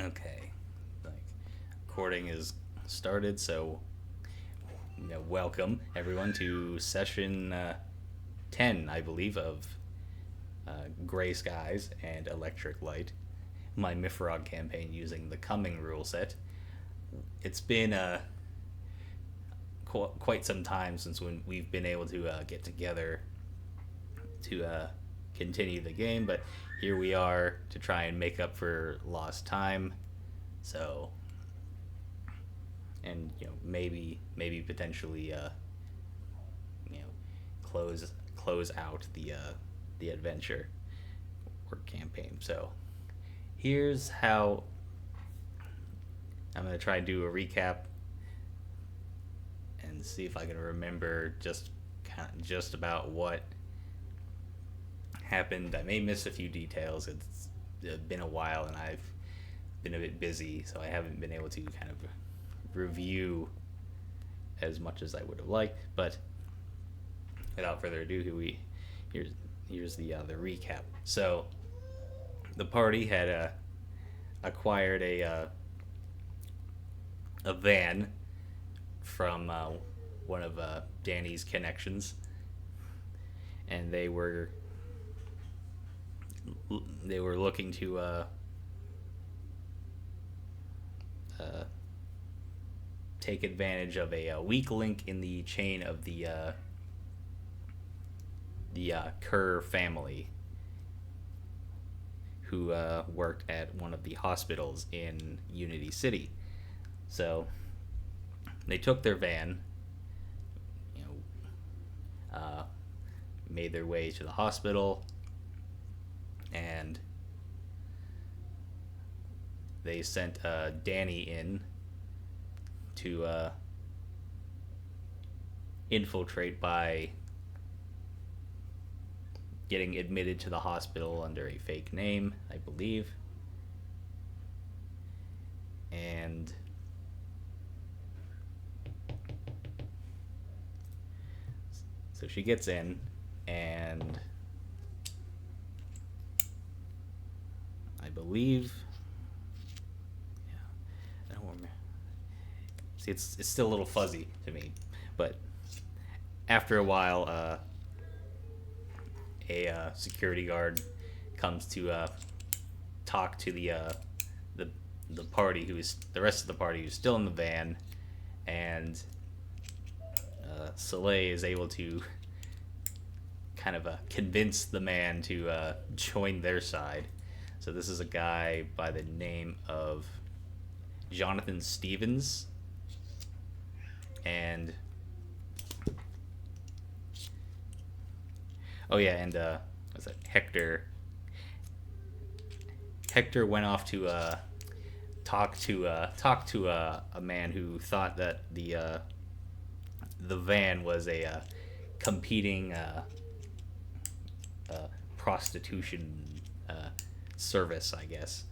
Okay, like recording is started, so welcome everyone to session 10, I believe, of Gray Skies and Electric Light, my MYFAROG campaign using the Coming rule set. It's been quite some time since when we've been able to get together to continue the game, but here we are to try and make up for lost time. So, and maybe potentially you know close out the adventure or campaign. So here's how I'm gonna try and do a recap and see if I can remember just about what happened. I may miss a few details. It's been a while and I've been a bit busy, so I haven't been able to kind of review as much as I would have liked. But without further ado, here's the recap. So the party had acquired a van from one of Danny's connections, and they were looking to take advantage of a weak link in the chain of the Kerr family, who worked at one of the hospitals in Unity City. So they took their van, made their way to the hospital, and they sent Danny in to infiltrate by getting admitted to the hospital under a fake name, I believe. And so she gets in, and I believe, I don't remember. See, it's still a little fuzzy to me, but after a while, a security guard comes to talk to the party, the rest of the party who's still in the van, and Soleil is able to kind of convince the man to join their side. So this is a guy by the name of Jonathan Stevens, and what's that? Hector went off to talk to a man who thought that the van was a competing prostitution service, I guess.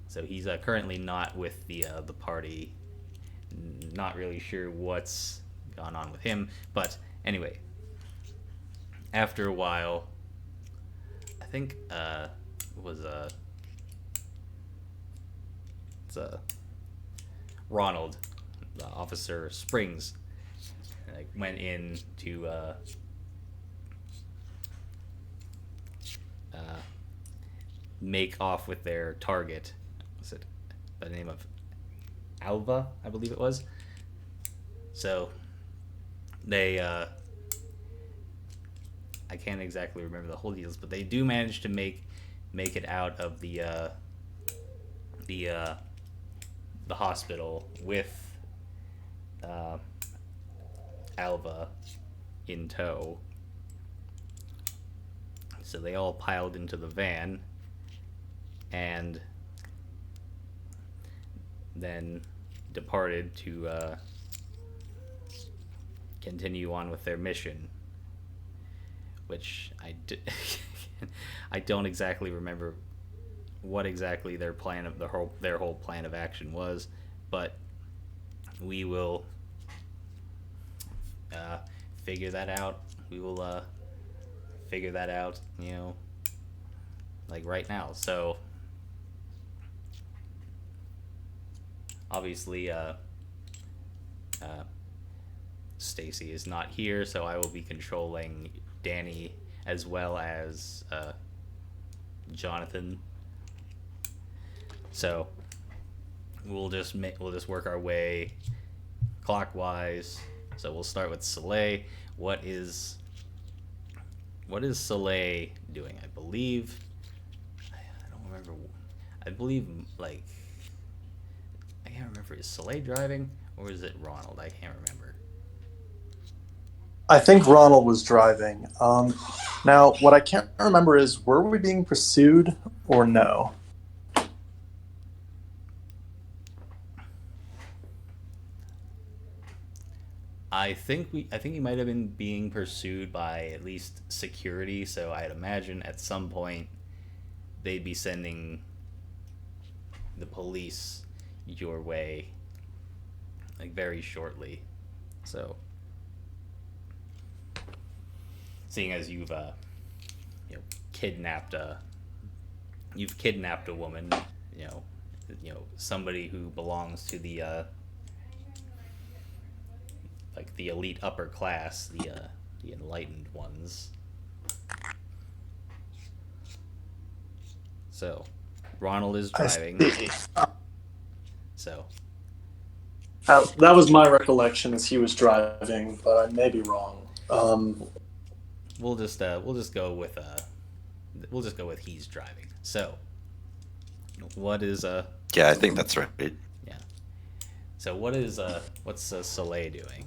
So he's currently not with the party. Not really sure what's gone on with him, but anyway, after a while, I think it was Ronald, Officer Springs, went in to make off with their target. Was it by the name of Alva, I believe it was? So they I can't exactly remember the whole deals, but they do manage to make it out of the hospital with Alva in tow. So they all piled into the van and then departed to continue on with their mission, which I don't exactly remember what exactly their plan of their whole plan of action was, but we will figure that out. We will figure that out, like right now. So obviously, Stacy is not here, so I will be controlling Danny as well as Jonathan. So we'll just work our way clockwise. So we'll start with Soleil. What is Soleil doing? I don't remember. I believe like I can't remember. Is Soleil driving or is it Ronald? I can't remember. I think Ronald was driving. Now, what I can't remember is, were we being pursued or no? I think he might have been being pursued by at least security, so I'd imagine at some point they'd be sending the police your way like very shortly. So seeing as you know kidnapped a woman, you know somebody who belongs to the like the elite upper class, the enlightened ones. So, Ronald is driving. So, that was my recollection, as he was driving, but I may be wrong. we'll just go with he's driving. So, what is Yeah, I think that's right. yeah. So what's Soleil doing?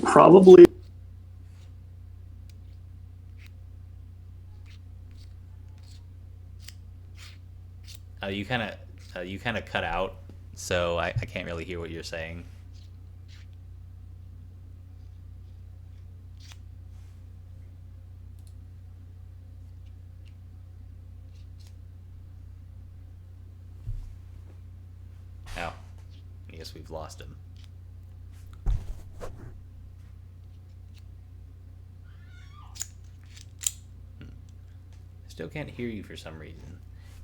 Probably. You kind of cut out, so I can't really hear what you're saying. Oh, I guess we've lost him. Still can't hear you for some reason.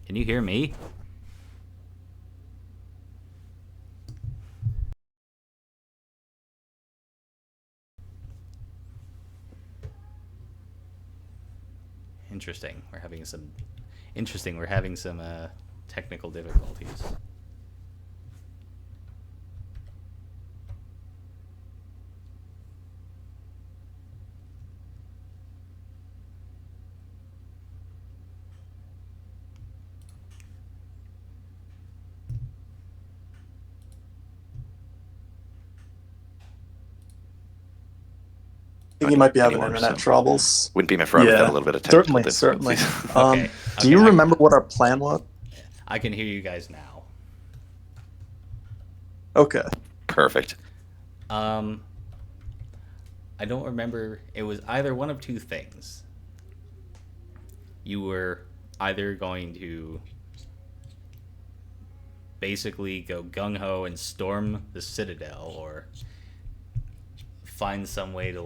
Can you hear me? Interesting. We're having some technical difficulties. I think he might be having internet troubles. Wouldn't be MYFAROG without a little bit of technical certainly. difficulties. Okay. Do you remember what our plan was? I can hear you guys now. Okay. Perfect. I don't remember. It was either one of two things. You were either going to basically go gung-ho and storm the Citadel, or find some way to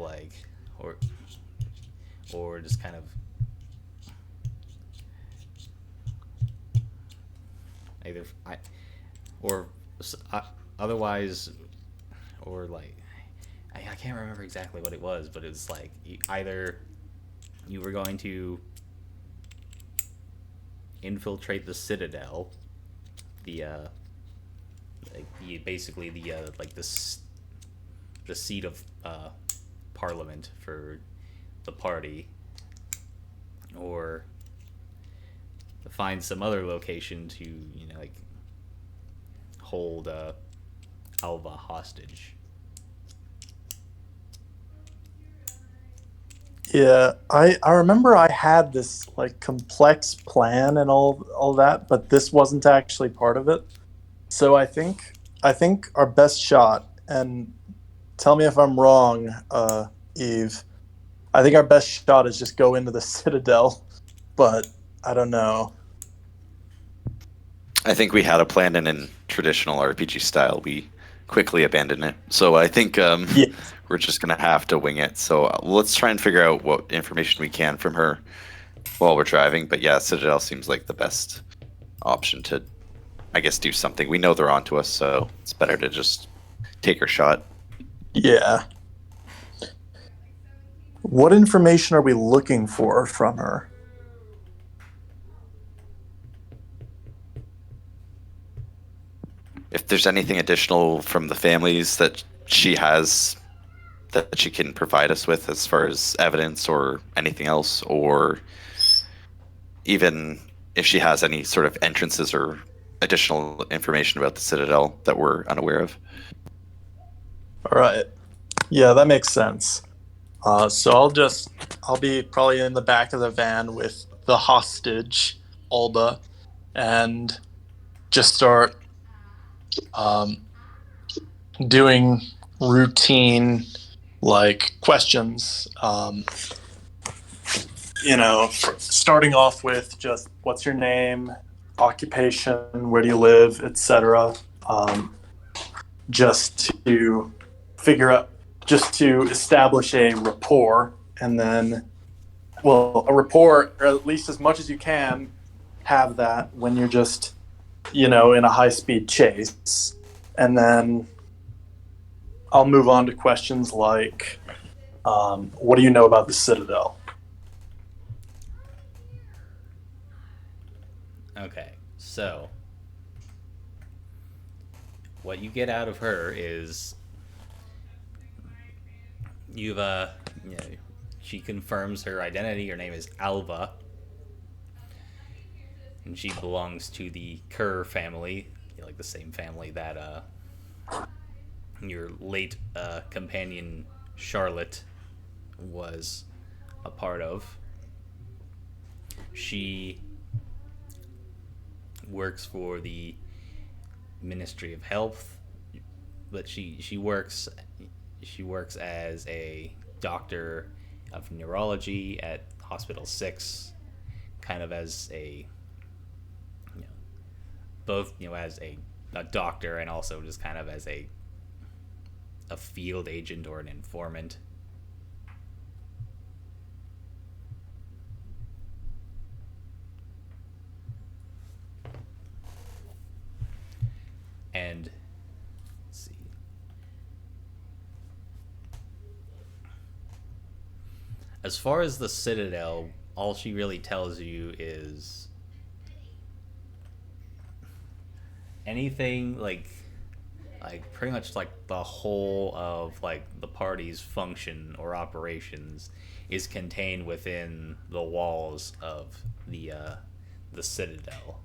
or just kind of either otherwise, or I can't remember exactly what it was, but it was like either you were going to infiltrate the Citadel, basically the seat of Parliament for the party, or find some other location to hold Alva hostage. Yeah, I remember I had this complex plan and all that, but this wasn't actually part of it. So I think our best shot, and tell me if I'm wrong, Eve, I think our best shot is just go into the Citadel, but I don't know. I think we had a plan, and in traditional RPG style, we quickly abandoned it. So I think we're just going to have to wing it. So let's try and figure out what information we can from her while we're driving. But yeah, Citadel seems like the best option to I guess, do something. We know they're onto us, so it's better to just take our shot. Yeah. What information are we looking for from her? If there's anything additional from the families that she has that she can provide us with as far as evidence or anything else, or even if she has any sort of entrances or additional information about the Citadel that we're unaware of. All right. Yeah, that makes sense. So I'll be probably in the back of the van with the hostage, Alda, and just start um, doing routine like questions. Starting off with just what's your name, occupation, where do you live, etc. Um, just to figure out, just to establish a rapport, and then, well, a rapport, or at least as much as you can have that when you're just, in a high speed chase. And then I'll move on to questions like, what do you know about the Citadel? Okay, so what you get out of her is you've she confirms her identity. Her name is Alva, and she belongs to the Kerr family, like the same family that your late companion Charlotte was a part of. She works for the Ministry of Health, but she works as a doctor of neurology at Hospital 6, kind of as a both as a doctor and also just kind of as a field agent or an informant. And let's see. As far as the Citadel, all she really tells you is anything like pretty much like the whole of like the party's function or operations is contained within the walls of the Citadel,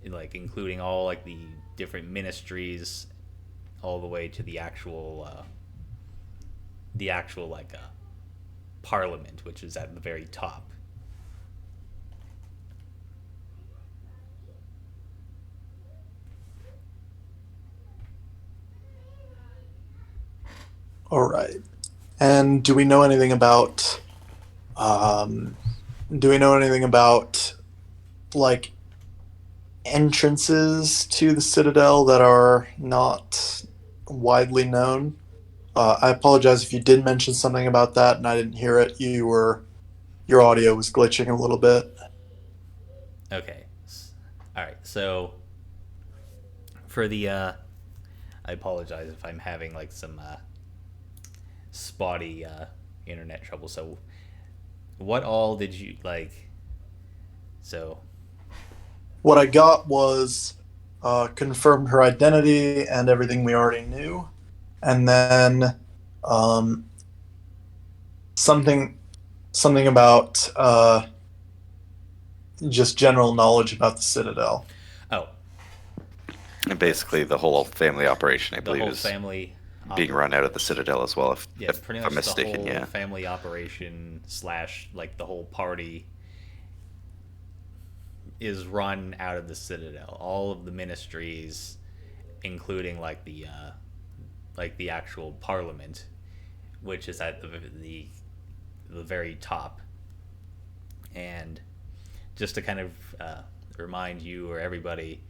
like including all like the different ministries, all the way to the actual like parliament, which is at the very top. All right. And um, do we know anything about like entrances to the Citadel that are not widely known? I apologize if you did mention something about that and I didn't hear it. Your audio was glitching a little bit. Okay. All right. So for the I apologize if I'm having like some spotty internet trouble. So what all did you like? So What I got was confirmed her identity and everything we already knew, and then um, something something about just general knowledge about the Citadel. oh, And basically, the whole family operation, I the believe, whole is family being run out of the Citadel as well, yeah, if pretty I'm much the mistaken. whole Yeah. family operation slash like the whole party is run out of the Citadel. All of the ministries, including like the actual parliament, which is at the very top. And just to kind of remind you or everybody,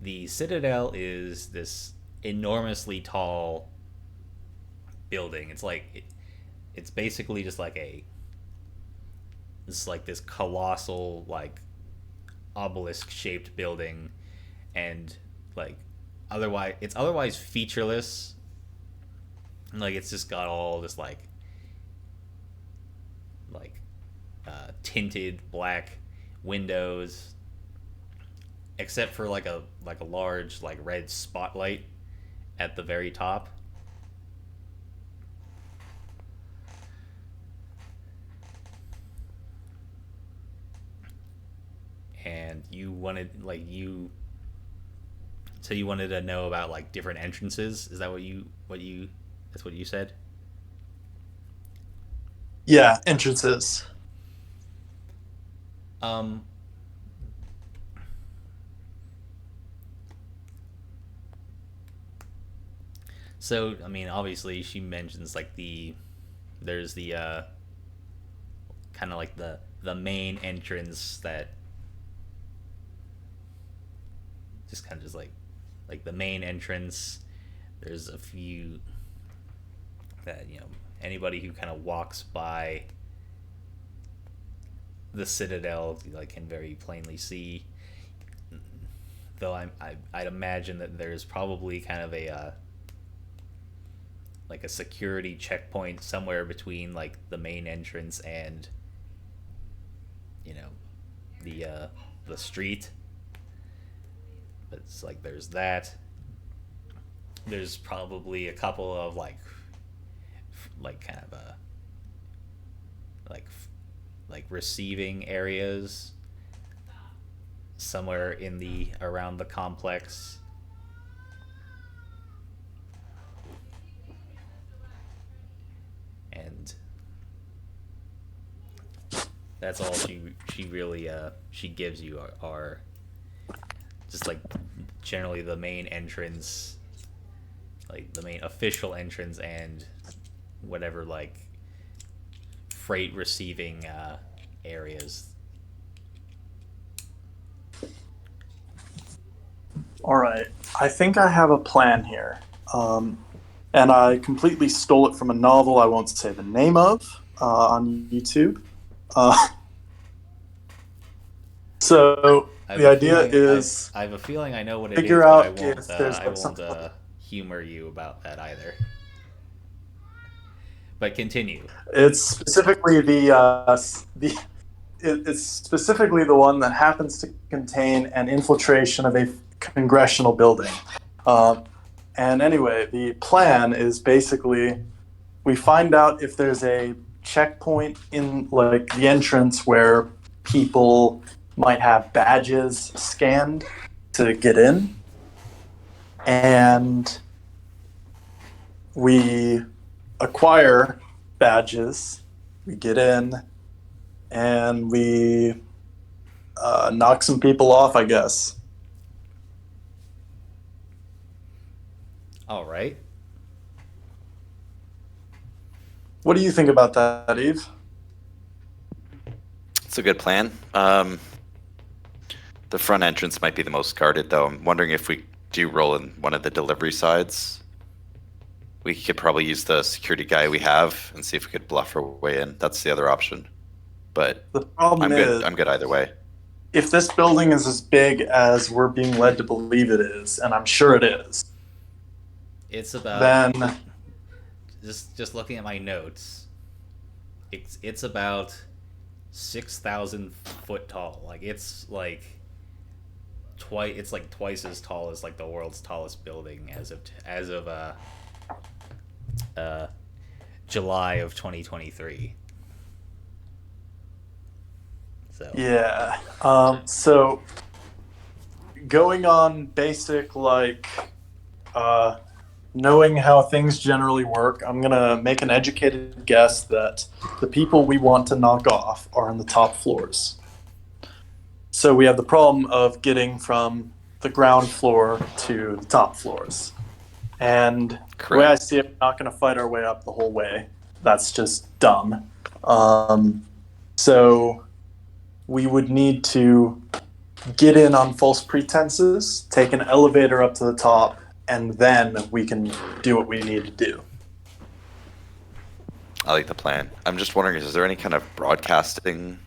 the Citadel is this enormously tall building. It's basically just like it's like this colossal like obelisk-shaped building, and like it's otherwise featureless. Like it's just got all this tinted black windows, except for like a large red spotlight at the very top. And you wanted so you wanted to know about like different entrances. Is that what you that's what you said? Yeah, entrances. Um, so I mean, obviously, she mentions like there's the kind of like the main entrance that just kind of just like the main entrance. There's a few that anybody who kind of walks by the Citadel like can very plainly see. Though I'd imagine that there's probably kind of a like a security checkpoint somewhere between like the main entrance and the street. But it's like there's that. There's probably a couple of like kind of a like receiving areas somewhere in the around the complex. And that's all she really she gives you are just like generally the main entrance, like the main official entrance, and whatever like freight receiving areas. All right. I think I have a plan here. And I completely stole it from a novel I won't say the name of on YouTube. So the idea is I have a feeling I know what it figure is, out but if there's I like won't something. humor you about that either. But continue. It's specifically it's specifically the one that happens to contain an infiltration of a congressional building. And anyway, the plan is basically we find out if there's a checkpoint in like the entrance where people might have badges scanned to get in, and we acquire badges, we get in, and we knock some people off, I guess. All right. What do you think about that, Eve? It's a good plan. The front entrance might be the most guarded, though. I'm wondering if we do roll in one of the delivery sides. We could probably use the security guy we have and see if we could bluff our way in. That's the other option. But The problem is, I'm good either way. if this building is as big as we're being led to believe it is, and I'm sure it is, It's about then just looking at my notes. It's about 6,000 foot tall. Like it's like twice as tall as like the world's tallest building as of July of 2023. So yeah. So going on basic like knowing how things generally work, I'm gonna make an educated guess that the people we want to knock off are on the top floors. So we have the problem of getting from the ground floor to the top floors. And the way I see it, we're not going to fight our way up the whole way. That's just dumb. So we would need to get in on false pretenses, take an elevator up to the top, and then we can do what we need to do. I like the plan. I'm just wondering, is there any kind of broadcasting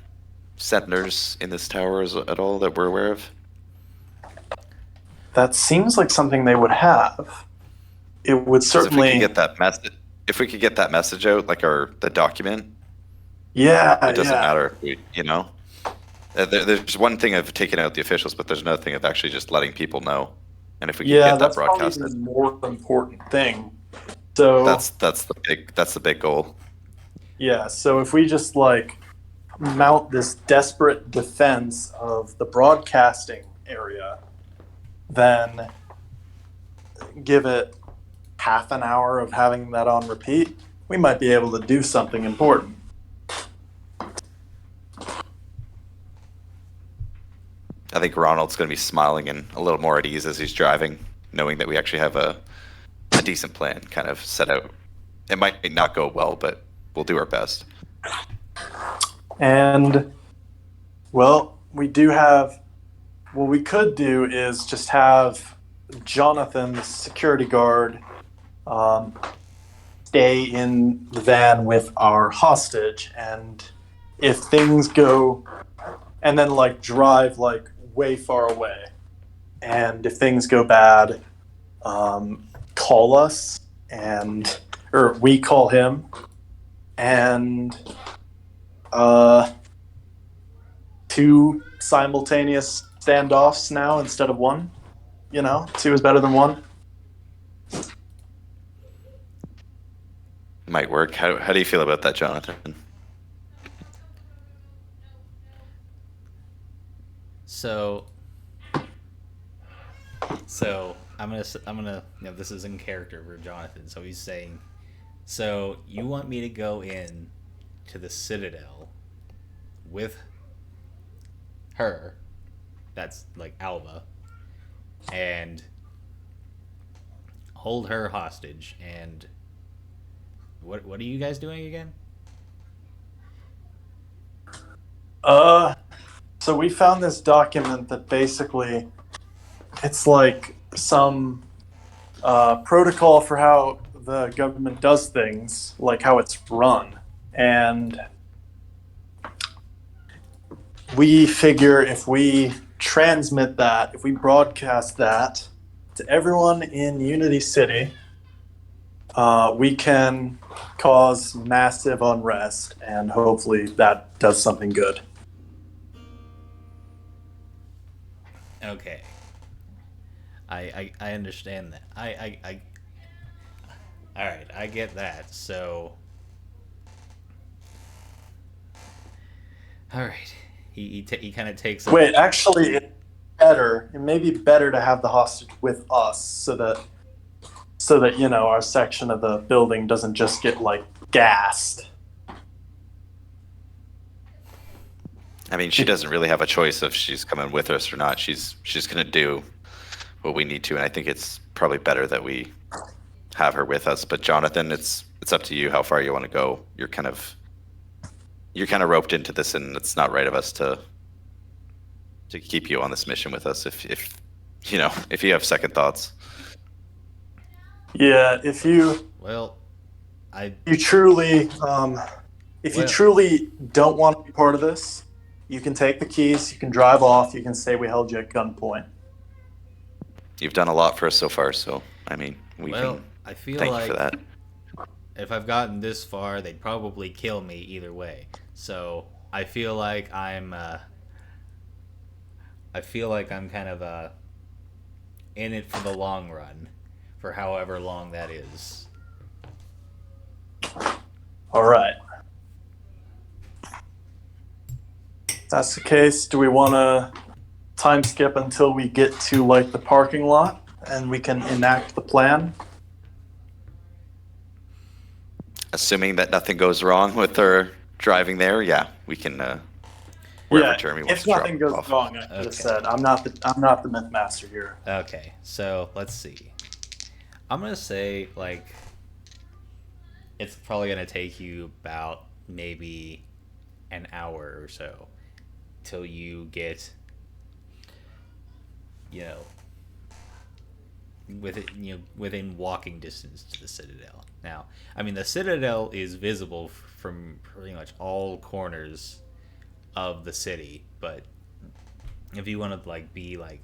senators in this tower at all that we're aware of? That seems like something they would have. It would Because if we could certainly. get that message, if we could get that message out, like the document, Yeah, it doesn't yeah. matter if we, there's one thing of taking out the officials, but there's another thing of actually just letting people know. And if we could Yeah, get that that's probably broadcasted, the more important thing. So, that's the big goal. yeah, so if we just like mount this desperate defense of the broadcasting area, then give it half an hour of having that on repeat, we might be able to do something important. I think Ronald's going to be smiling and a little more at ease as he's driving, knowing that we actually have a decent plan kind of set out. It might not go well, but we'll do our best. And, well, we do have. What we could do is just have Jonathan, the security guard, stay in the van with our hostage. And if things go. And then, like, drive, like, way far away. And if things go bad, call us, or we call him. And, two simultaneous standoffs now instead of one. Two is better than one. Might work. How do you feel about that, Jonathan? So I'm gonna this is in character for Jonathan. So he's saying, so you want me to go in to the Citadel with her, that's like Alva, and hold her hostage, and what are you guys doing again? So we found this document that basically it's like some protocol for how the government does things, like how it's run. And we figure if we transmit that, if we broadcast that to everyone in Unity City, we can cause massive unrest, and hopefully that does something good. Okay. I understand that. I all right, I get that. So all right. He kind of takes a, Wait, actually, it's better. It may be better to have the hostage with us, so that our section of the building doesn't just get like gassed. I mean, she doesn't really have a choice if she's coming with us or not. She's going to do what we need to, and I think it's probably better that we have her with us. But Jonathan, it's up to you how far you want to go. You're kind of roped into this, and it's not right of us to keep you on this mission with us if you have second thoughts. Yeah, if you well, you truly you truly don't want to be part of this, you can take the keys, you can drive off, you can say we held you at gunpoint. You've done a lot for us so far, so I mean, I feel thank like you for that. if I've gotten this far, they'd probably kill me either way. So I feel like I'm kind of in it for the long run, for however long that is. All right. If that's the case, do we want to time skip until we get to like the parking lot and we can enact the plan? Assuming that nothing goes wrong with her driving there, yeah, we can. Wherever Jeremy wants if to drop nothing goes off. wrong, I just said I'm not the myth master here. Okay, so let's see. I'm gonna say like it's probably gonna take you about maybe an hour or so till you get within walking distance to the Citadel. Now, I mean, the Citadel is visible from pretty much all corners of the city. But if you want to like be like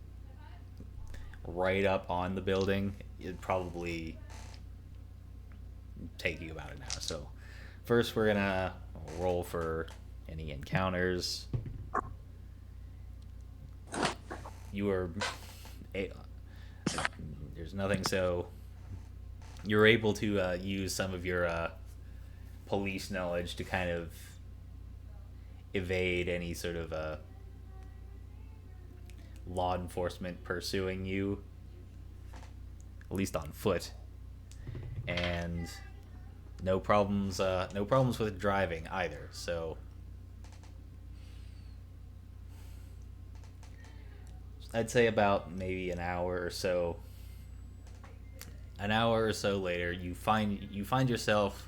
right up on the building, it'd probably take you about an hour. So first we're gonna roll for any encounters. You are there's nothing, so you're able to use some of your police knowledge to kind of evade any sort of law enforcement pursuing you, at least on foot. And no problems with driving either. So I'd say about maybe an hour or so. An hour or so later, you find yourself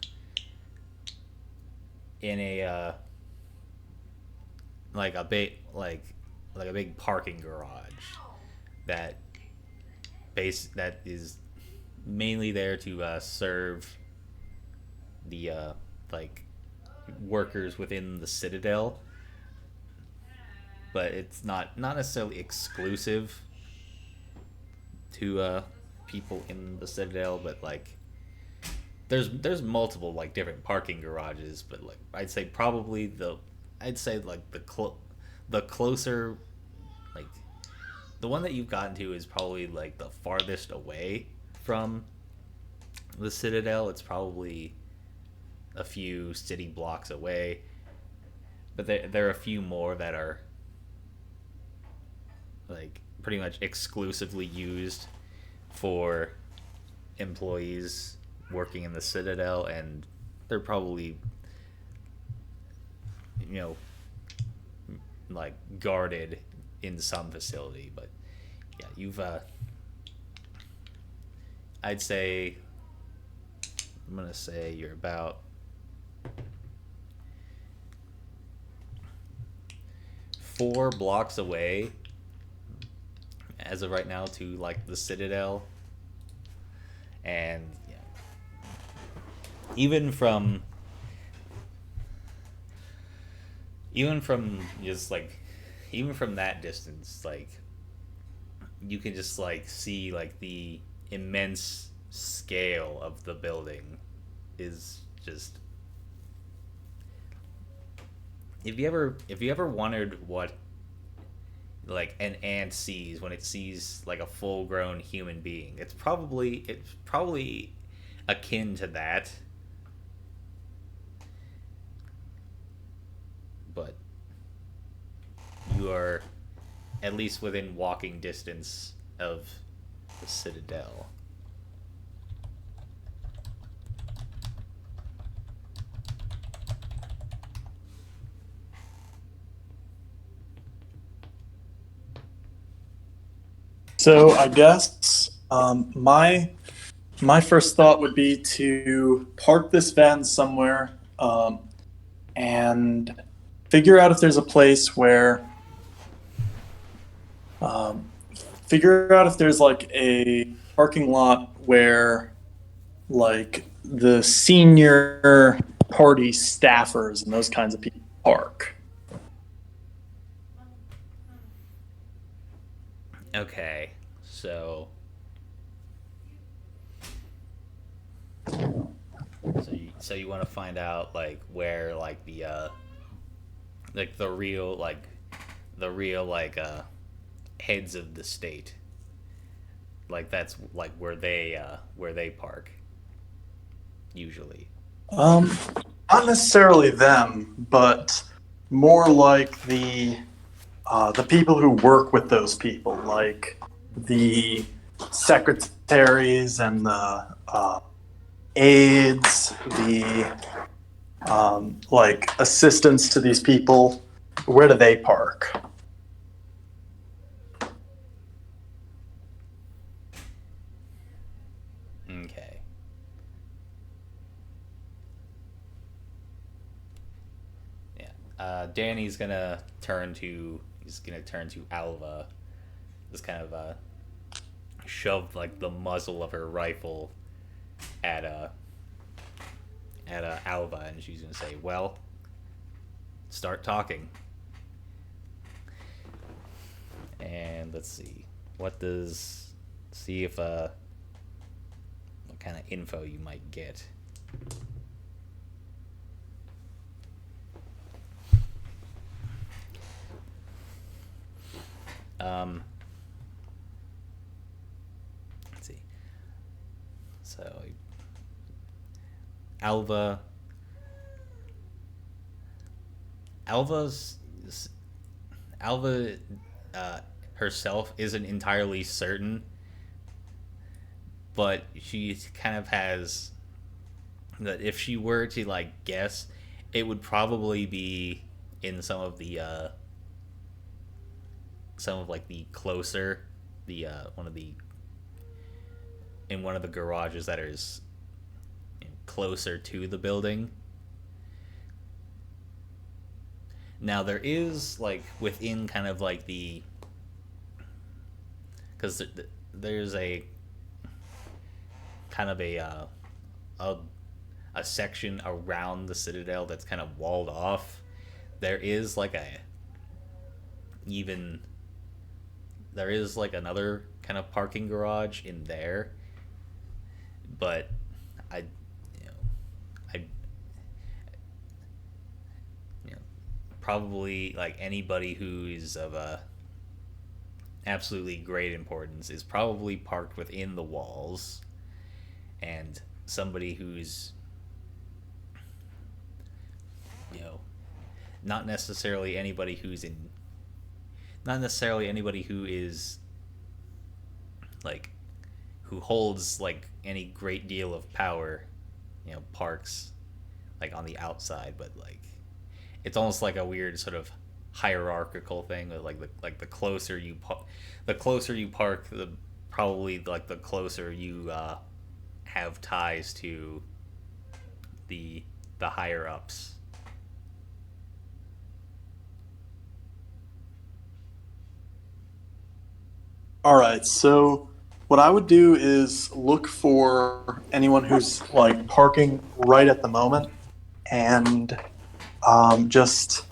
in a like a big parking garage that is mainly there to serve the like workers within the Citadel, but it's not necessarily exclusive to people in the Citadel. But like there's multiple like different parking garages, but like I'd say like the closer, like the one that you've gotten to is probably like the farthest away from the Citadel. It's probably a few city blocks away, but there are a few more that are like pretty much exclusively used for employees working in the Citadel, and they're probably, you know, like guarded in some facility. But yeah, you've I'd say I'm gonna say you're about 4 blocks away as of right now to like the Citadel. And yeah, even from just like even from that distance, like you can just like see like the immense scale of the building is just, if you ever wondered what like an ant sees when it sees like a full grown human being, it's probably akin to that. But you are at least within walking distance of the Citadel. So I guess my first thought would be to park this van somewhere, and figure out if there's a place where figure out if there's like a parking lot where like the senior party staffers and those kinds of people park. Okay, so you want to find out like where like the real heads of the state, like that's like where they park usually. Not necessarily them, but more like the people who work with those people, like the secretaries and the aides, the like assistants to these people. Where do they park? Okay. Yeah. Danny's gonna turn to Alva. Just kind of shove like the muzzle of her rifle at Alva, and she's gonna say, "Well, start talking." And let's see. What does... See if, what kind of info you might get. Let's see. So, Alva... Alva's... Alva herself isn't entirely certain, but she kind of has that if she were to like guess, it would probably be in some of like the closer the one of the garages that is closer to the building. Now there is like within kind of like the because there's a kind of a section around the citadel that's kind of walled off. There is like another kind of parking garage in there, but I probably like anybody who is of absolutely great importance is probably parked within the walls, and somebody who's not necessarily anybody who is like who holds like any great deal of power, parks like on the outside, but like it's almost like a weird sort of hierarchical thing with like the closer you park, the probably like the closer you have ties to the higher ups. All right, so what I would do is look for anyone who's like parking right at the moment, and just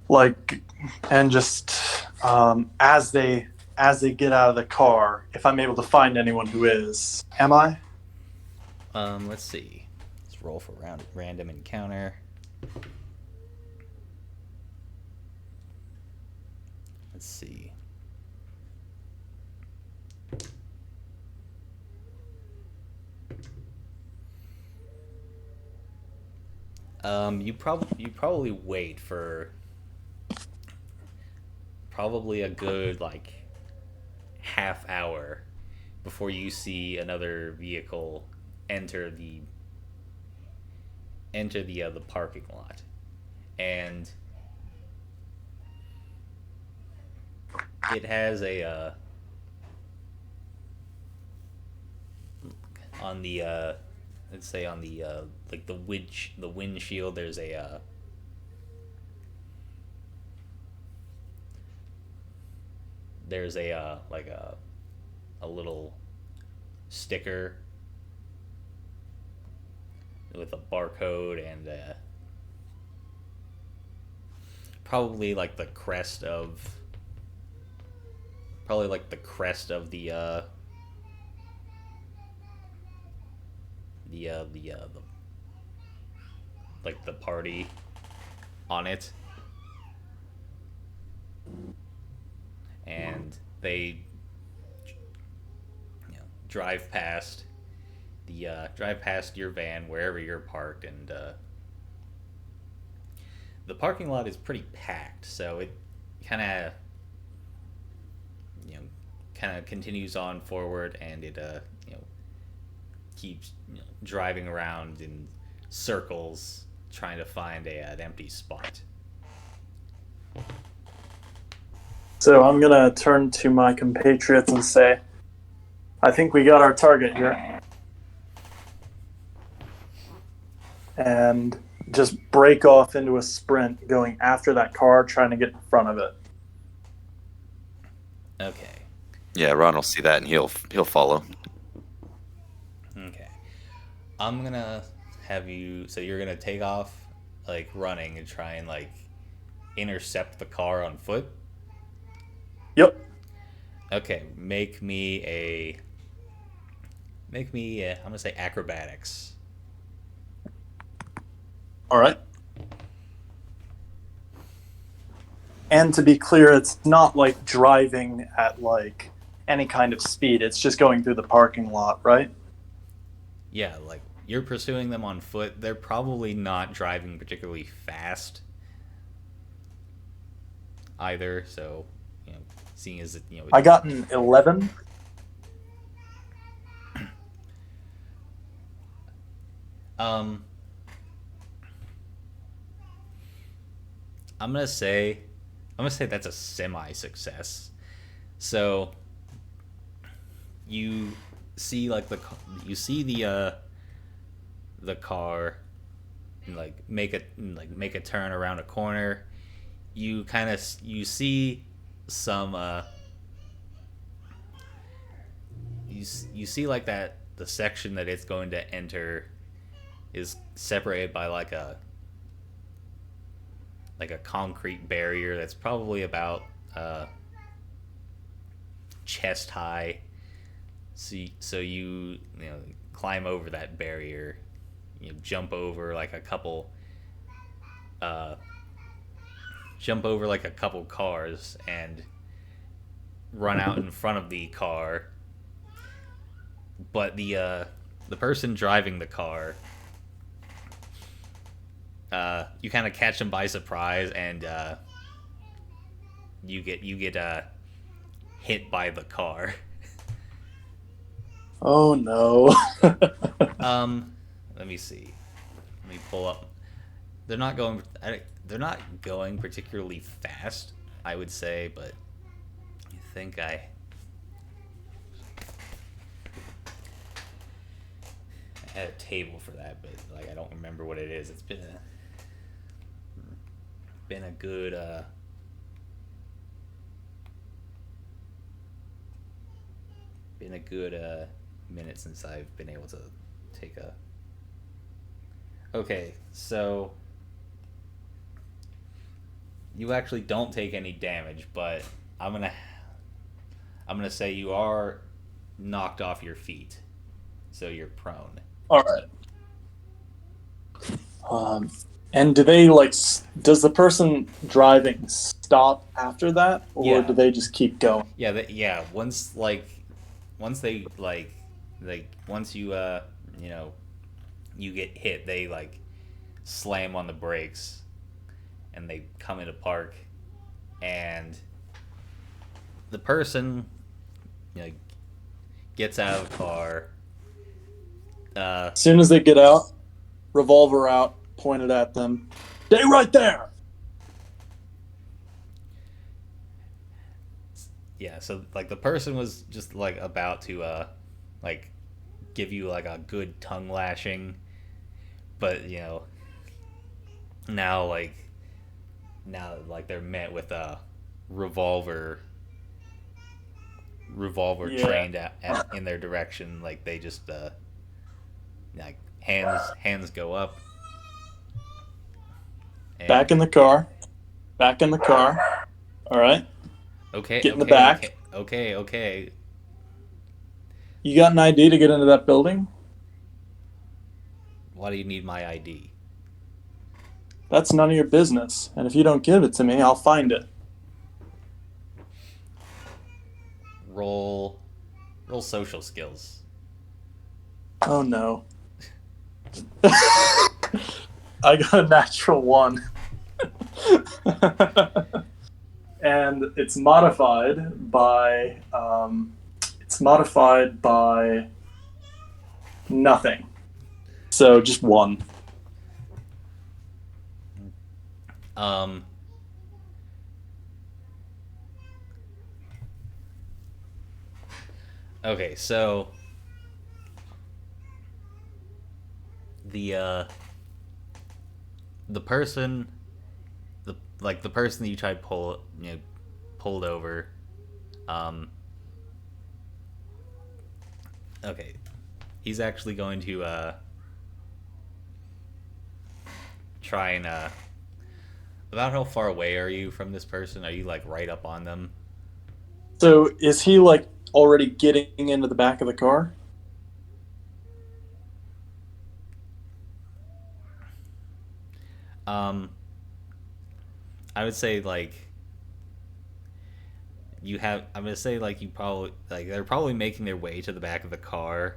like as they get out of the car, if I'm able to find anyone who is, am I? Let's see. Let's roll for random encounter. Let's see. You probably wait for probably a good like half hour before you see another vehicle enter the parking lot, and it has a on the let's say on the like the windshield there's a like a little sticker with a barcode and probably like the crest of the like the party on it, and they drive past your van wherever you're parked, and the parking lot is pretty packed, so it kind of continues on forward, and it keeps driving around in circles trying to find an empty spot. So I'm gonna turn to my compatriots and say, I think we got our target here. And just break off into a sprint going after that car, trying to get in front of it. Okay. Yeah, Ron will see that and he'll follow. Okay. I'm gonna have you. So you're gonna take off, like running, and try and like intercept the car on foot. Yep. Okay, I'm gonna say acrobatics. All right. And to be clear, it's not like driving at like any kind of speed. It's just going through the parking lot, right? Yeah, like you're pursuing them on foot. They're probably not driving particularly fast either. So, seeing as I got an 11. um, I'm gonna say, that's a semi-success. So you see like the car and make a turn around a corner. You see some you see like that the section that it's going to enter is separated by like a concrete barrier that's probably about chest high. So you climb over that barrier, jump over like a couple uh, cars and run out in front of the car. But the person driving the car, you kind of catch them by surprise, and you get hit by the car. Oh no. Let me see. Let me pull up. They're not going. They're not going particularly fast, I would say, but I think I had a table for that, but like I don't remember what it is. It's been a good minute since I've been able to take a. Okay, so you actually don't take any damage, but I'm gonna say you are knocked off your feet, so you're prone. All right. And do they like? Does the person driving stop after that, or Yeah. do they just keep going? Yeah. Once they once you get hit, they like slam on the brakes, and they come into park, and the person you know gets out of the car. As soon as they get out, revolver out, pointed at them. Stay right there. Yeah, so like the person was just like about to like give you like a good tongue lashing, but now they're met with a revolver Yeah. trained in their direction. Like they just like hands go up, and Back in the car. Back in the car. All right. okay, Get in the okay, back. okay. You got an ID to get into that building? Why do you need my ID? That's none of your business. And if you don't give it to me, I'll find it. Roll social skills. Oh no. I got a natural one. And it's modified by nothing. So just one. Um. Okay, so the person the person that you tried pulled over. Um. Okay, he's actually going to try and about how far away are you from this person? Are you like right up on them? So is he like already getting into the back of the car? Um, I would say like you have. I'm gonna say like you probably like they're probably making their way to the back of the car.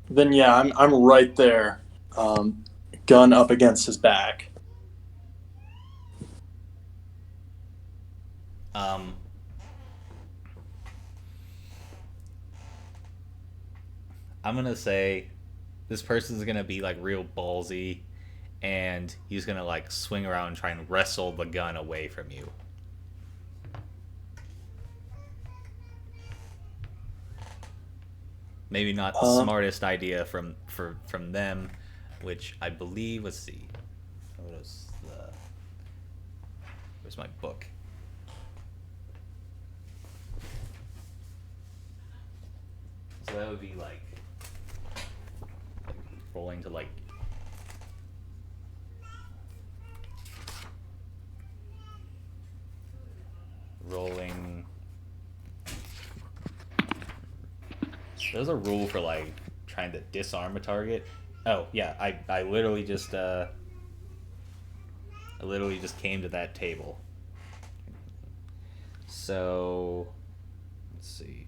Then yeah, I'm right there, um, gun up against his back. Um, I'm gonna say this person's gonna be like real ballsy, and he's gonna like swing around and try and wrestle the gun away from you. Maybe not the Um, smartest idea from them, which I believe. Let's see. What is the? Where's my book? So that would be like rolling to like rolling. There's a rule for like trying to disarm a target. Oh yeah, I literally just came to that table. So let's see.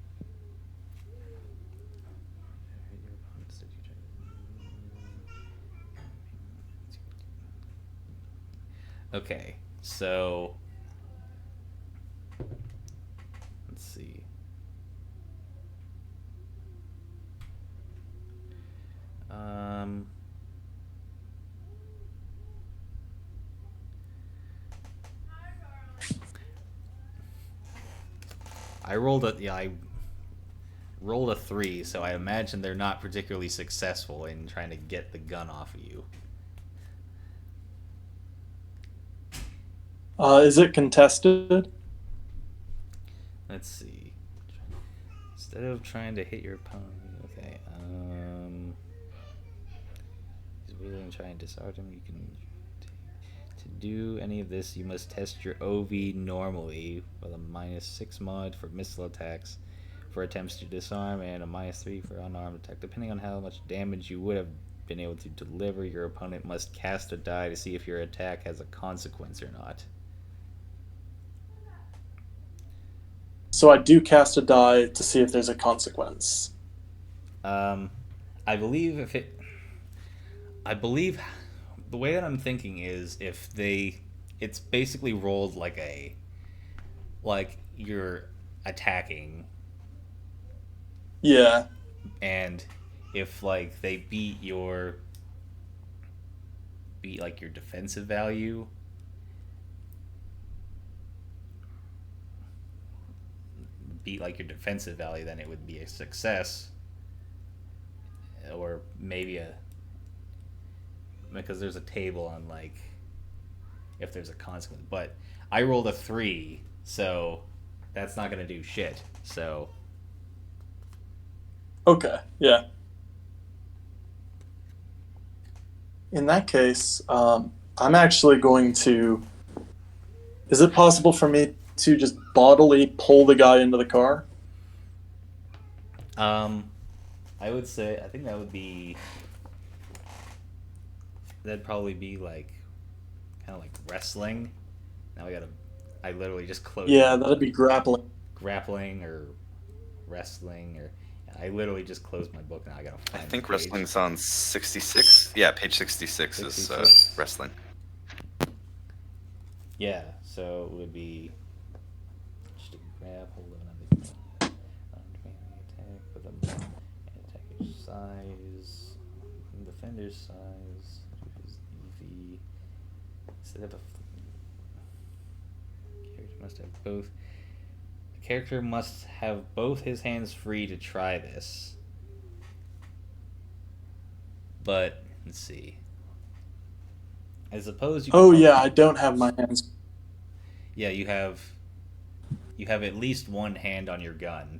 Okay, so let's see. Um, I rolled a 3, so I imagine they're not particularly successful in trying to get the gun off of you. is it contested? Let's see. Instead of trying to hit your opponent, okay. He's really trying to disarm him. You can. To do any of this, you must test your OV normally with a -6 mod for missile attacks for attempts to disarm and a -3 for unarmed attack. Depending on how much damage you would have been able to deliver, your opponent must cast a die to see if your attack has a consequence or not. So I do cast a die to see if there's a consequence. Um, I believe if it, I believe the way that I'm thinking is if it's basically rolled like you're attacking, Yeah. and if like they beat like your defensive value, then it would be a success, or maybe a because there's a table on like if there's a consequence. But I rolled a 3, so that's not gonna do shit. So Okay. Yeah. In that case, I'm actually going to. Is it possible for me to just bodily pull the guy into the car? um, I would say I think that'd probably be like kind of like wrestling. Now I literally just closed my Yeah, that'd be grappling. grappling or wrestling or I literally just closed my book. Now I gotta I find think the page. wrestling's on 66. Yeah, page 66 is 66. wrestling. Yeah, so it would be just a grab, hold on, attack with a attacker's size, defender's size, is EV. Instead of character must have both. The character must have both his hands free to try this. But let's see. I suppose you. Oh yeah, I don't have my hands. Yeah, you have at least one hand on your gun.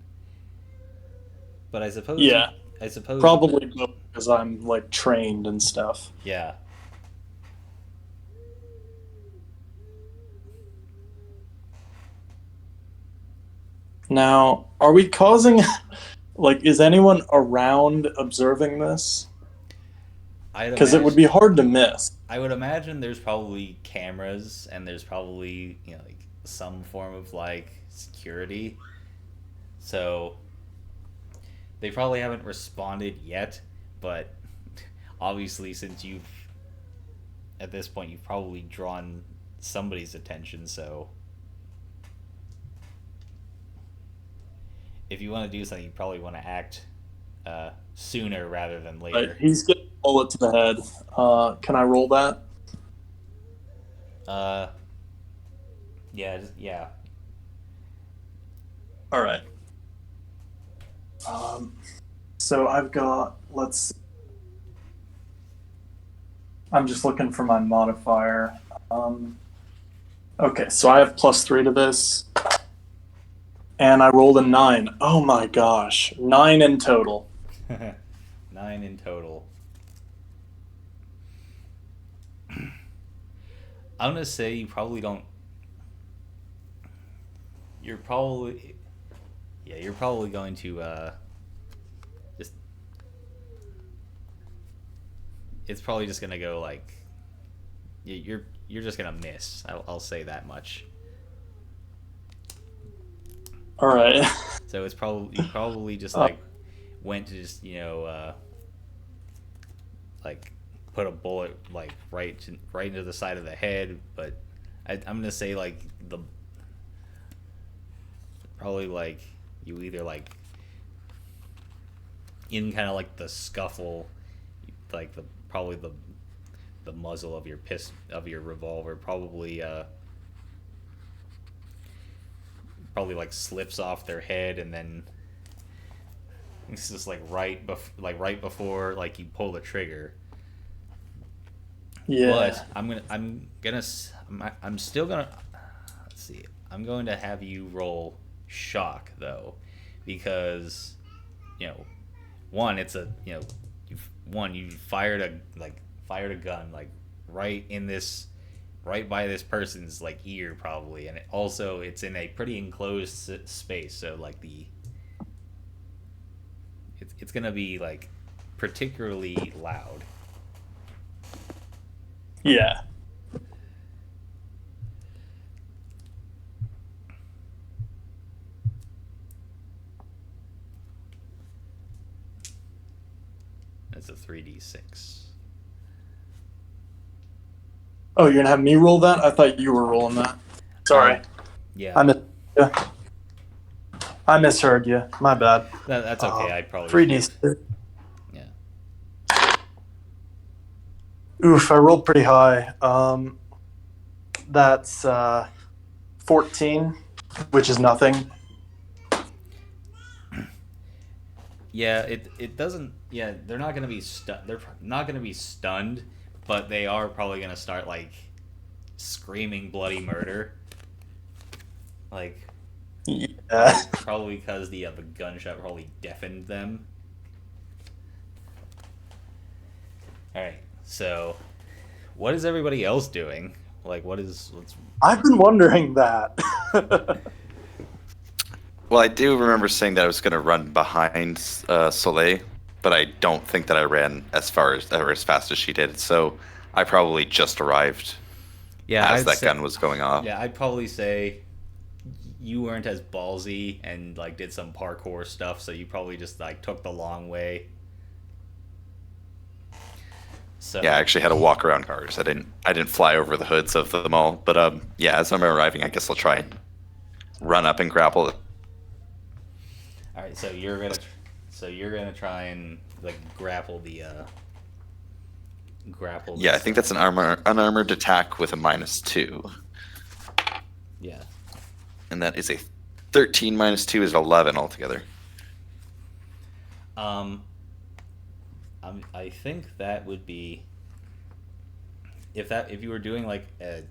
But I suppose Yeah, I suppose probably both because I'm like trained and stuff. yeah. Now, are we causing like is anyone around observing this? I'd Because it would imagine be hard to miss. I would imagine there's probably cameras and there's probably like some form of like security. So they probably haven't responded yet, but obviously since you've at this point you've probably drawn somebody's attention, so if you want to do something you probably want to act sooner rather than Right, later. he's getting a bullet to the head. Can I roll that? uh yeah. All right. Um, so I've got. Let's see. I'm just looking for my modifier. Okay, so I have +3 to this, and I rolled a 9. Oh my gosh, 9 in total. 9 in total. I'm gonna say you probably don't. You're probably, yeah. You're probably going to just. It's probably just gonna go like. You're just gonna miss. I'll say that much. All right. So it's probably you probably just Uh, like went to just like put a bullet like right into the side of the head, but I'm gonna say like the probably like you either like in kind of like the scuffle, like the muzzle of your revolver probably like slips off their head, and then it's just like right before like you pull the trigger. yeah. But I'm still gonna let's see. I'm going to have you roll shock though, because one it's a you fired a gun like right by this person's like ear probably, and also it's in a pretty enclosed space, so like it's gonna be like particularly loud. Yeah. That's a 3d6. Oh, you're gonna have me roll that? I thought you were rolling that. Sorry, Yeah, I misheard you. My bad. that's okay. I probably 3D. Yeah. Oof, I rolled pretty high. That's 14, which is nothing. Yeah, it doesn't. Yeah, they're not gonna be They're not gonna be stunned, but they are probably gonna start like screaming bloody murder. Like Yeah. probably because the gunshot probably deafened them. All right, so what is everybody else doing? Like, what's I've been wondering that. Well, I do remember saying that I was going to run behind Soleil, but I don't think that I ran as far as or as fast as she did. So I probably just arrived yeah, as that gun was going off. Yeah, I'd probably say you weren't as ballsy and like did some parkour stuff, so you probably just like took the long way. So Yeah, I actually had to walk around cars. I didn't fly over the hoods of them all. But yeah, as I'm arriving, I guess I'll try and run up and grapple it. all right, so you're gonna try and like grapple the grapple. Yeah, I this, think that's an unarmored attack with a -2, yeah. and that is a 13 -2 is 11 altogether. I think that would be if you were doing like an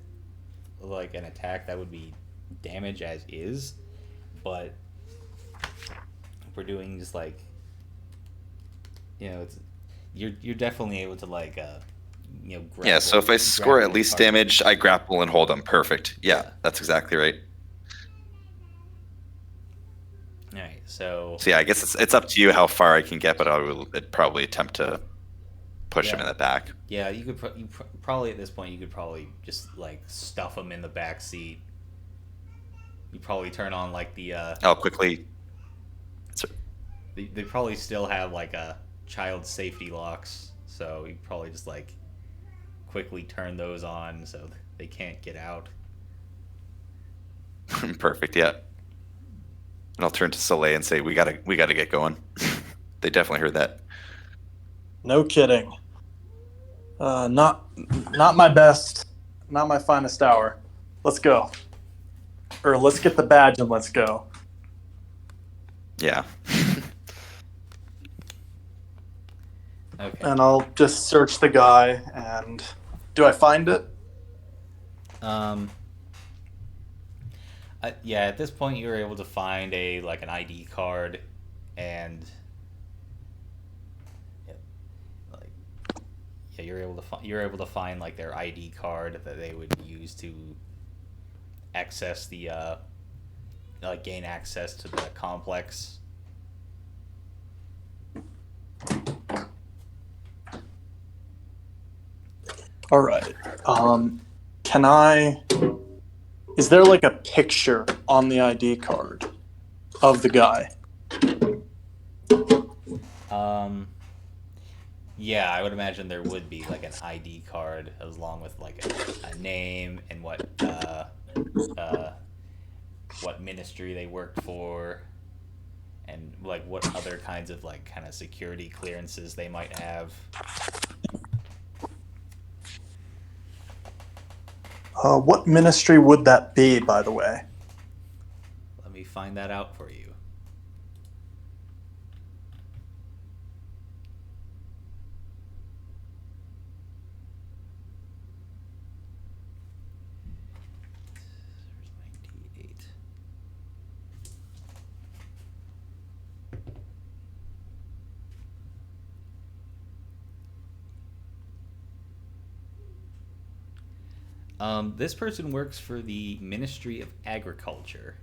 attack, that would be damage as is, but if we're doing just like it's you're definitely able to like grapple, Yeah, so if I score grapple at least target. damage, I grapple and hold them. Perfect. Yeah, that's exactly right. All right, so So yeah, I guess it's up to you how far I can get, but I'd probably attempt to push him in yeah, the back. yeah, you could probably at this point you could probably just like stuff him in the back seat. You probably turn on like I'll quickly. they probably still have like a child safety locks, so you probably just like quickly turn those on so they can't get out. Perfect. Yeah. And I'll turn to Soleil and say, "We gotta get going." They definitely heard that. No kidding. Not my best, not my finest hour. Let's go. Or let's get the badge and let's go. Yeah. Okay. And I'll just search the guy and do I find it? Um. Yeah, at this point you're able to find a like an ID card, and yeah, like yeah, you're able to find like their ID card that they would use to access the like gain access to the complex. All right. Can I? Is there like a picture on the ID card of the guy? Um. Yeah, I would imagine there would be like an ID card along with like a name and uh, what ministry they worked for, and like what other kinds of like kind of security clearances they might have. What ministry would that be, by the way? Let me find that out for you. Where's my D8? This person works for the Ministry of Agriculture.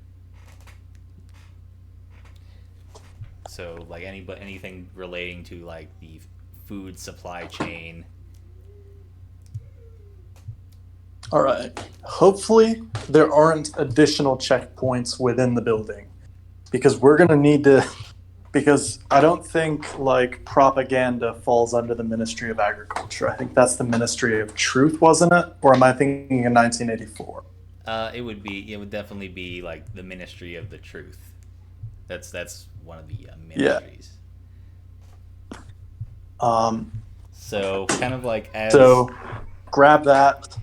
So, like anything relating to like the food supply chain. All right. Hopefully, there aren't additional checkpoints within the building because we're going to need to. Because I don't think like propaganda falls under the Ministry of Agriculture. I think that's the Ministry of Truth, wasn't it? Or am I thinking in 1984? It would definitely be like the Ministry of the Truth. That's one of the Yeah. ministries. Um, So kind of like as so grab that.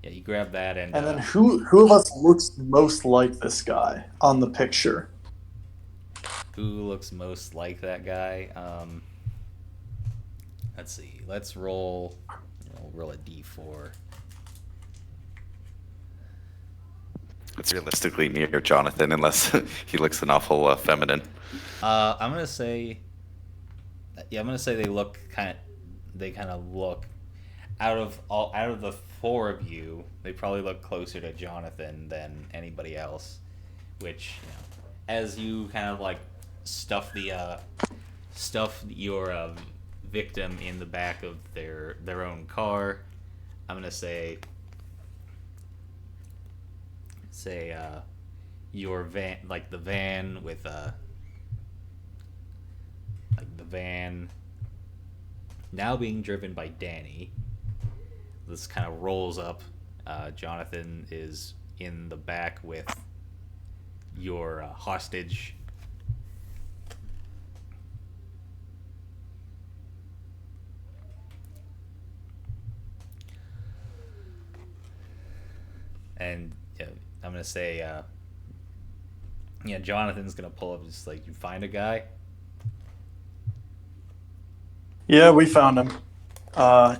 yeah, you grab that and And then who of us looks most like this guy on the picture? who looks most like that guy? Let's see. Let's roll. We'll roll a d4. It's realistically near Jonathan, unless he looks an awful feminine. I'm gonna say. Yeah, I'm gonna say they kind of look out of the four of you. They probably look closer to Jonathan than anybody else. Which, as you kind of like stuff your victim in the back of their own car, I'm gonna say your van, like the van with like the van now being driven by Danny. This kind of rolls up. Jonathan is in the back with your hostage. And yeah, I'm gonna say, Jonathan's gonna pull up. Just like, you find a guy. Yeah, we found him.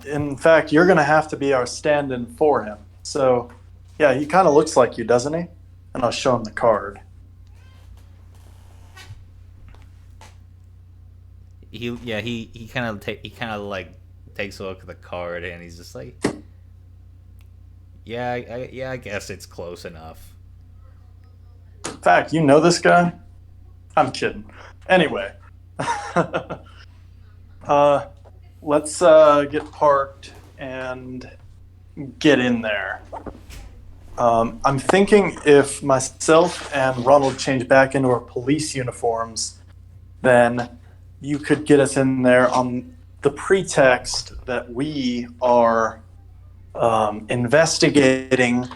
In fact, you're going to have to be our stand-in for him. So, yeah, he kind of looks like you, doesn't he? And I'll show him the card. He kind of like takes a look at the card and he's just like, I guess it's close enough. In fact, you know this guy? I'm kidding. Anyway, let's get parked and get in there. I'm thinking if myself and Ronald change back into our police uniforms, then you could get us in there on the pretext that we are investigating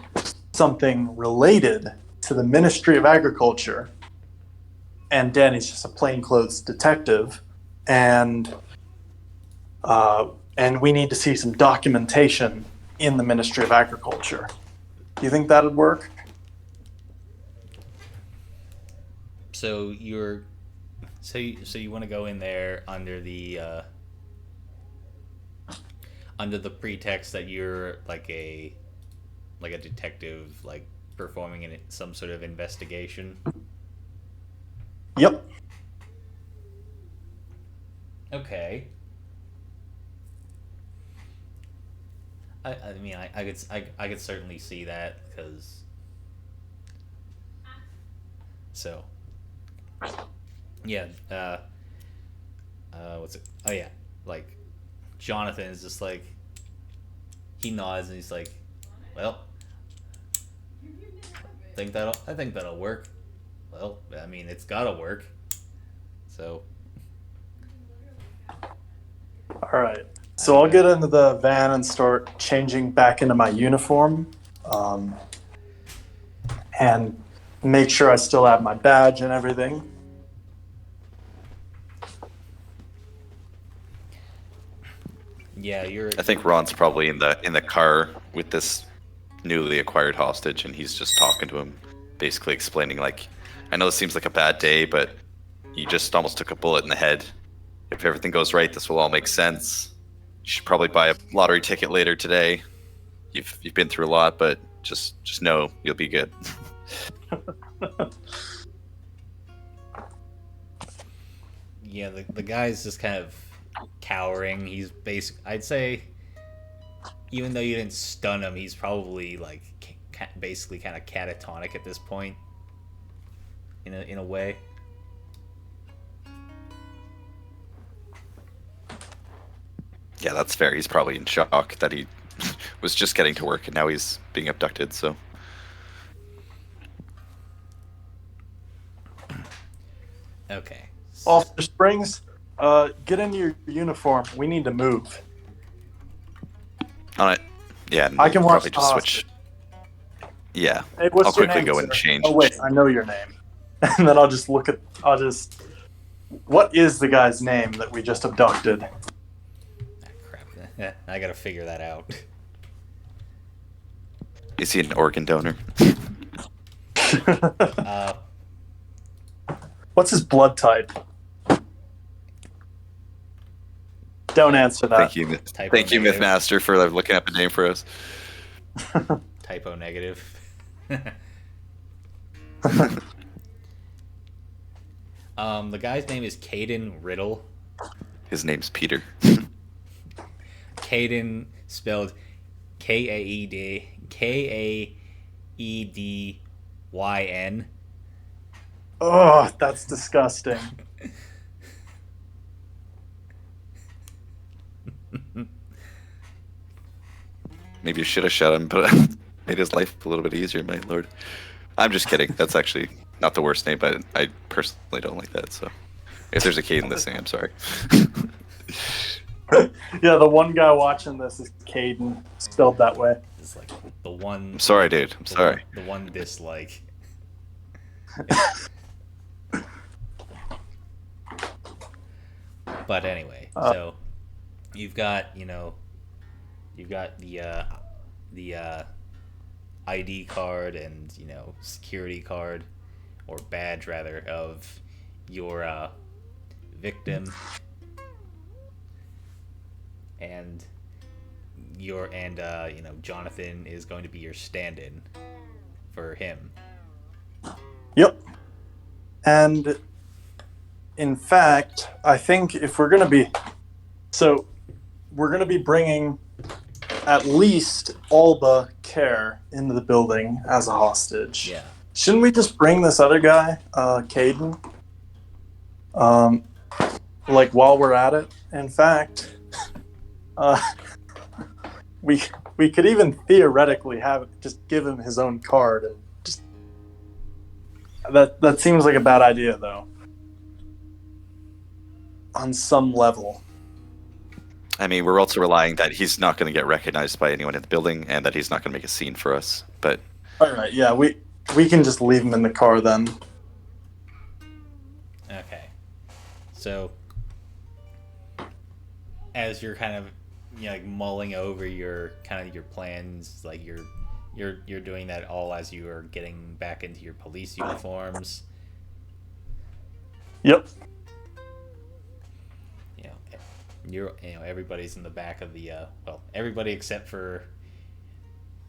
something related to the Ministry of Agriculture. And Danny's just a plainclothes detective, and we need to see some documentation in the Ministry of Agriculture. Do you think that'd work? So you want to go in there under the pretext that you're like a detective, like performing some sort of investigation. Yep. Okay. I mean, I could certainly see that, because so yeah, what's it? Oh yeah, like Jonathan is just like, he nods and he's like, well, I think that'll work. Well, I mean, it's gotta work. So All right. So I'll get into the van and start changing back into my uniform, and make sure I still have my badge and everything. yeah, I think Ron's probably in the car with this newly acquired hostage, and he's just talking to him, basically explaining, like, I know this seems like a bad day, but you just almost took a bullet in the head. If everything goes right, this will all make sense. You should probably buy a lottery ticket later today. You've been through a lot, but just know you'll be good. Yeah, the guy's just kind of cowering. He's I'd say, even though you didn't stun him, he's probably like basically kind of catatonic at this point. In a way. Yeah, that's fair. He's probably in shock that he was just getting to work and now he's being abducted, so. Okay. Officer Springs, get into your uniform. We need to move. All right. Yeah, I can watch probably the just hostage. switch. Yeah, Hey, what's I'll your quickly name, go and sir? change. Oh wait, I know your name. And then what is the guy's name that we just abducted? Ah, crap. I gotta figure that out. Is he an organ donor? What's his blood type? Don't answer that. Thank you, Mythmaster, for looking up a name for us. Typo negative. The guy's name is Caden Riddle. His name's Peter. Caden spelled Kaedyn. Oh, that's disgusting. Maybe you should have shot him, but made his life a little bit easier, my lord. I'm just kidding. That's actually not the worst name, but I personally don't like that. So, if there's a Caden listening, I'm sorry. Yeah, the one guy watching this is Caden, spelled that way. It's like the one. I'm sorry, dude. I'm sorry. The one dislike. But anyway, so you've got the ID card and security card, or badge rather, of your victim, and Jonathan is going to be your stand-in for him. Yep. And in fact, I think if we're going to be bringing at least Alba Care into the building as a hostage. Yeah. Shouldn't we just bring this other guy, Caden? Um, like while we're at it, in fact, uh, we we could even theoretically have just give him his own card and just that seems like a bad idea though. On some level. I mean, we're also relying that he's not going to get recognized by anyone in the building, and that he's not going to make a scene for us. But All right, yeah, we can just leave him in the car then. Okay. So, as you're kind of, like mulling over your kind of your plans, like you're doing that all as you are getting back into your police uniforms. Yep. You know, everybody's in the back of the everybody except for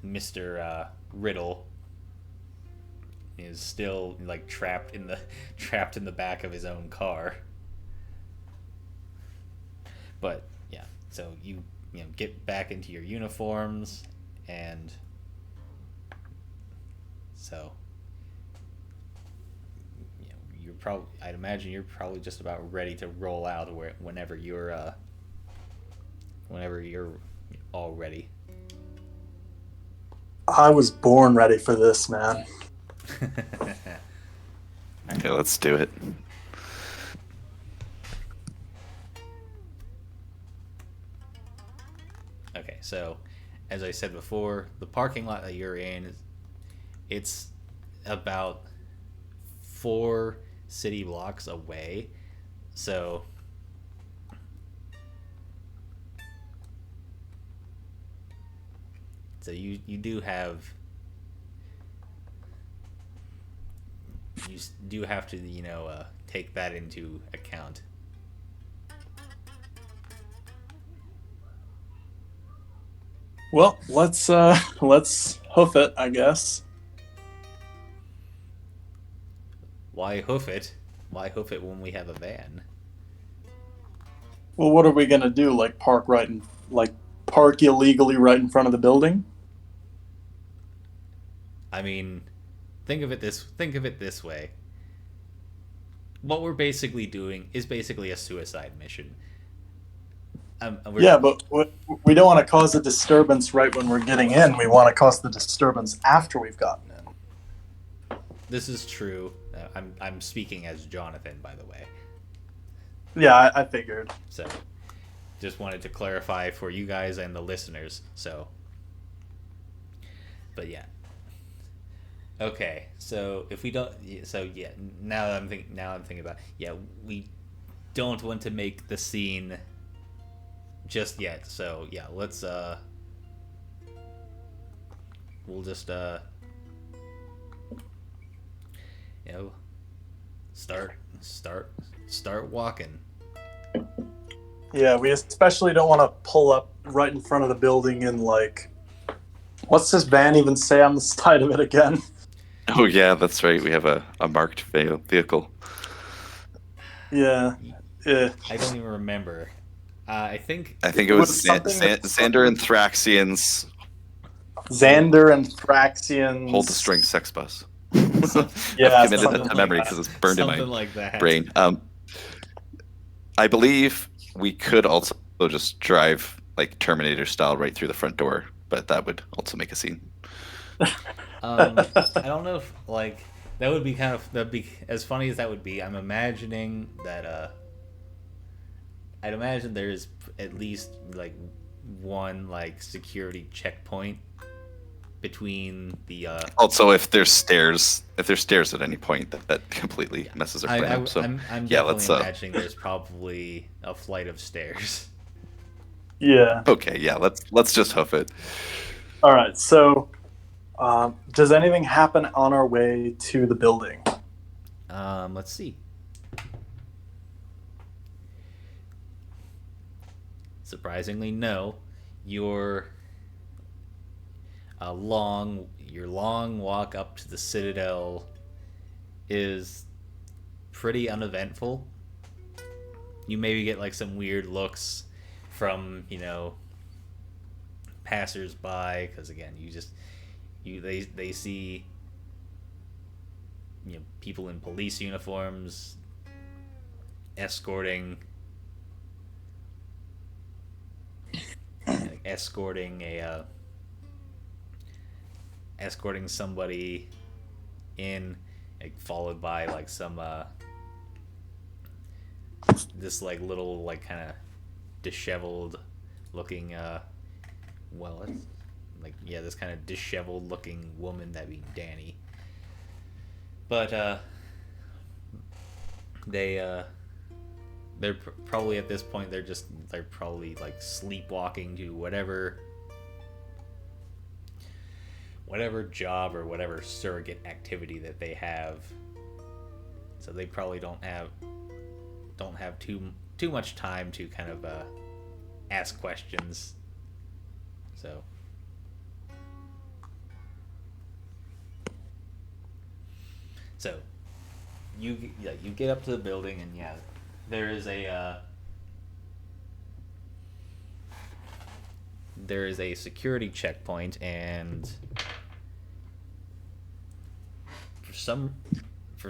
Mr. Riddle is still like trapped in the back of his own car. But yeah, so you get back into your uniforms, and so I'd imagine you're probably just about ready to roll out whenever you're all ready. I was born ready for this, man. okay, let's do it. Okay, so as I said before, the parking lot that you're in, it's about 4 city blocks away. So you do have to take that into account. Well, let's hoof it, I guess. Why hoof it? Why hoof it when we have a van? Well, what are we gonna do? Like park illegally right in front of the building? I mean, think of it this way. What we're basically doing is basically a suicide mission. Yeah, but we don't want to cause a disturbance right when we're getting in. We want to cause the disturbance after we've gotten in. This is true. I'm speaking as Jonathan, by the way. Yeah, I figured. So, just wanted to clarify for you guys and the listeners. So, but yeah. Okay, so if we don't, so yeah. Now I'm thinking about, yeah, we don't want to make the scene just yet. So yeah, let's we'll just start walking. Yeah, we especially don't want to pull up right in front of the building and like, what's this van even say on the side of it again? Oh yeah, that's right. We have a marked vehicle. Yeah. I don't even remember. I think it was Xander and Thraxian's. Xander and Thraxian's. Hold the string sex bus. Yeah, I've committed that to memory because it's burned in my brain. I believe we could also just drive like Terminator style right through the front door, but that would also make a scene. I don't know if like that'd be as funny as that would be. I'm imagining that I'd imagine there's at least like one like security checkpoint between the also if there's stairs at any point that completely messes our plan up. So I'm definitely imagining there's probably a flight of stairs. Yeah. Okay, yeah, let's just hoof it. All right, so does anything happen on our way to the building? Let's see. Surprisingly, no. Your long walk up to the Citadel is pretty uneventful. You maybe get like some weird looks from passers-by, because again, they see people in police uniforms escorting escorting a escorting somebody in, like, followed by like some this like little like kind of disheveled looking well it's like, yeah, this kind of disheveled looking woman, that being Danny. But they they're probably at this point they're probably like sleepwalking to whatever job or whatever surrogate activity that they have. So they probably don't have too much time to kind of ask questions. So you get up to the building, and yeah, there is a security checkpoint, and for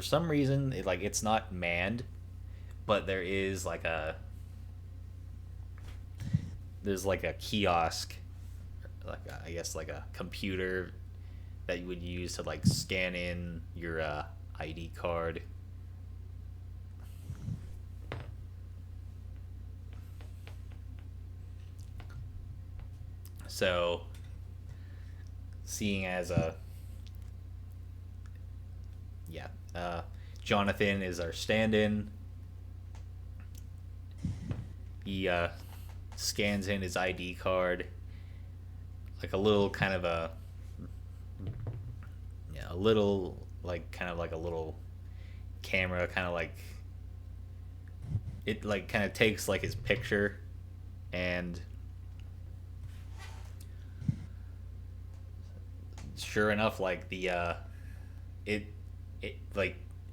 some reason it's not manned, but there's like a kiosk, I guess like a computer that you would use to like scan in your ID card. So, seeing as Jonathan is our stand-in, he scans in his ID card, like a little kind of a little like kind of like a little camera, kind of like it like kind of takes like his picture, and sure enough, like it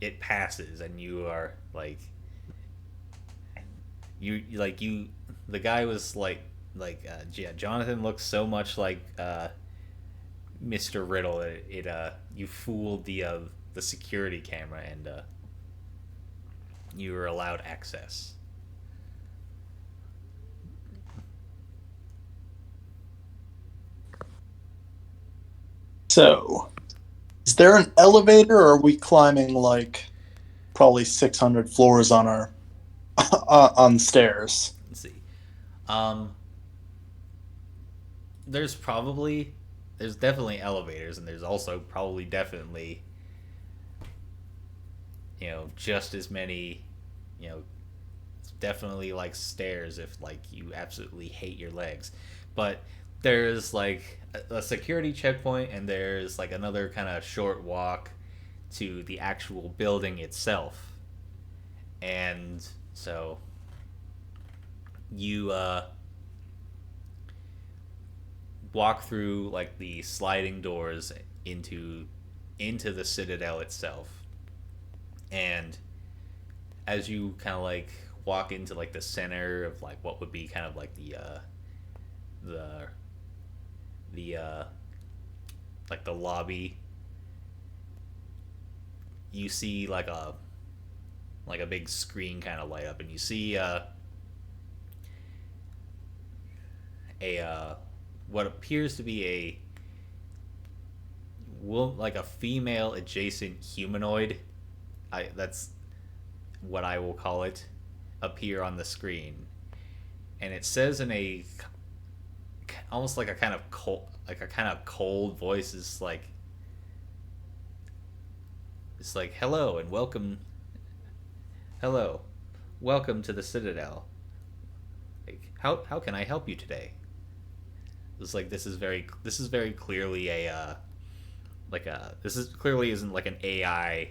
it passes, and you are like the guy was Jonathan looks so much like Mr. Riddle that you fooled the security camera, and you were allowed access. So, is there an elevator, or are we climbing like probably 600 floors on our on stairs? Let's see. There's definitely elevators, and there's also probably definitely just as many, definitely like stairs if like you absolutely hate your legs. But there's like a security checkpoint, and there's like another kind of short walk to the actual building itself. And so you walk through like the sliding doors into the Citadel itself. And as you kind of like walk into like the center of like what would be kind of like the like the lobby, you see like a big screen kind of light up, and you see what appears to be a female adjacent humanoid. That's what I will call it, appear on the screen, and it says in a almost like a kind of cold voice, is like, it's like, hello and welcome to the Citadel. Like, how can I help you today? It's like this is very clearly this is clearly isn't like an AI,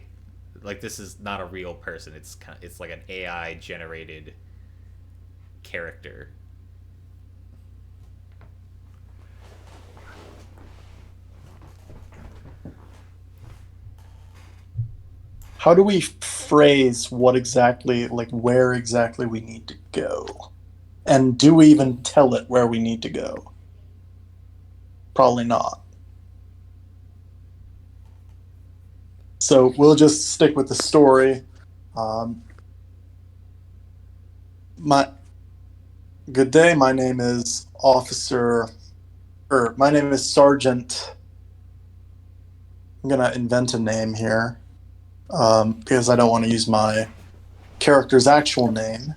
like this is not a real person. It's like an AI generated character. How do we phrase what exactly, like where exactly we need to go? And do we even tell it where we need to go? Probably not. So we'll just stick with the story. My good day. My name is my name is Sergeant. I'm gonna invent a name here because I don't want to use my character's actual name.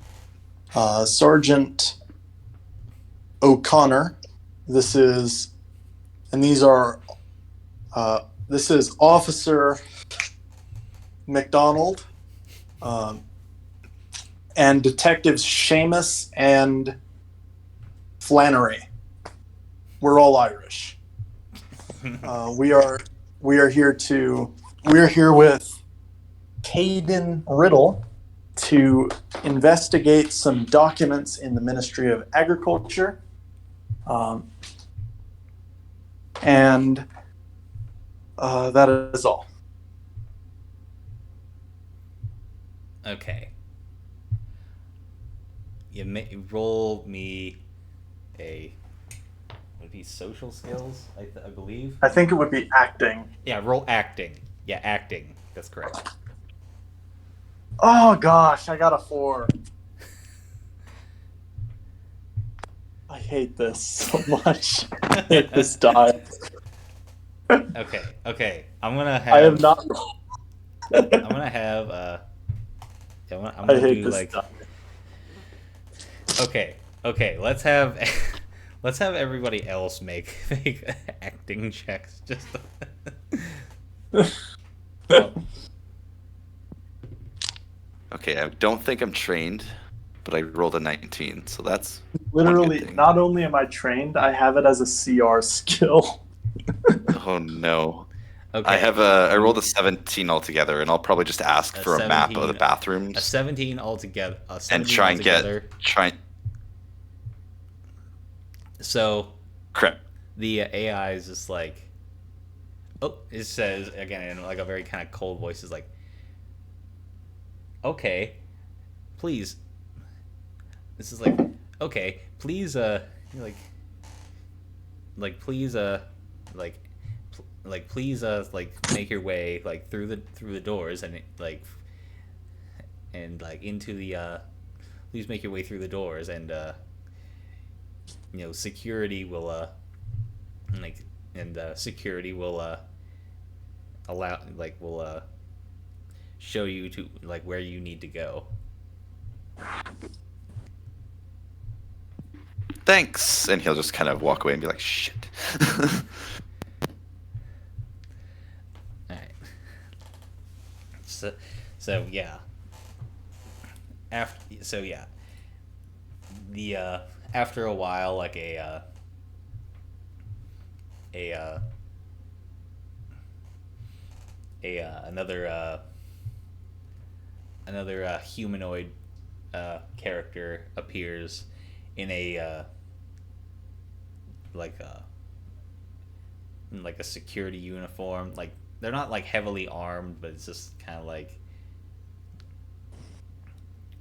Sergeant O'Connor. This is, and these are. This is Officer McDonald, um, and Detectives Seamus and Flannery. We're all Irish. We are here with Caden Riddle to investigate some documents in the Ministry of Agriculture, and that is all. Okay. Roll me a. Would it be social skills? I believe. I think it would be acting. Yeah, roll acting. Yeah, acting. That's correct. Oh gosh, I got a 4. I hate this so much. I hate this die. Okay. I'm gonna have. I have not. I'm gonna have. I'm I gonna hate do this like. die. Okay. Let's have. Let's have everybody else make acting checks. Just. Okay, I don't think I'm trained, but I rolled a 19, so that's Literally, one good thing. not only am I trained, I have it as a CR skill. Oh no. Okay. I rolled a 17 altogether, and I'll probably just ask for a map of the 17 bathrooms A 17 altogether. and try and try. So Correct. the AI is just like, oh, it says again in like a very kind of cold voice, is like, okay, please. This is like, okay, please, please, please, make your way like through the doors and into the please make your way through the doors and security will security will allow will show you to where you need to go. Thanks, and he'll just kind of walk away and be like, "Shit." All right. So yeah. The after a while, like another humanoid character appears in a security uniform. Like, they're not like heavily armed, but it's just kind of like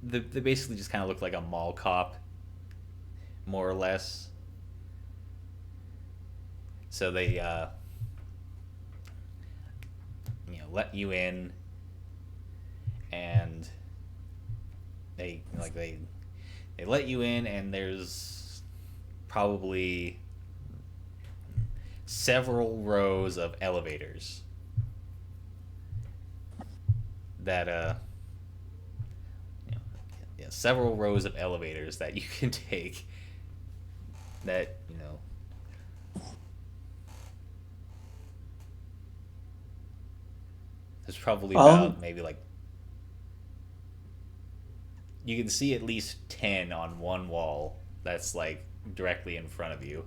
they basically just kind of look like a mall cop, more or less. So they let you in, and they let you in, and there's probably several rows of elevators that several rows of elevators that you can take, that there's probably about maybe like, you can see at least 10 on one wall that's like directly in front of you.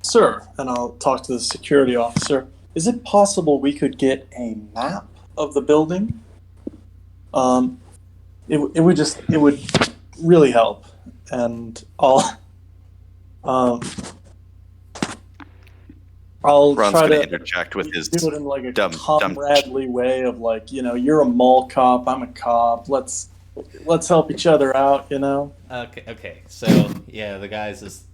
Sir, and I'll talk to the security officer. Is it possible we could get a map of the building? It would really help, and I'll Ron's try gonna to interject with his do it in like a dumb comradely way of like, you're a mall cop, I'm a cop. Let's help each other out, Okay. So yeah, the guy's just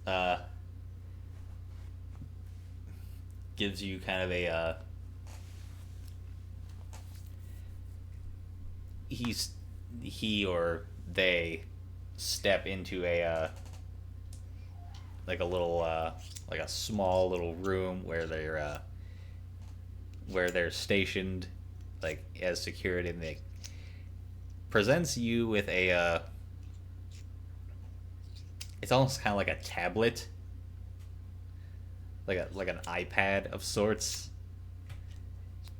gives you kind of a he or they step into a like a little like a small little room where they're stationed like as security, and they presents you with a it's almost kind of like a tablet, like an iPad of sorts,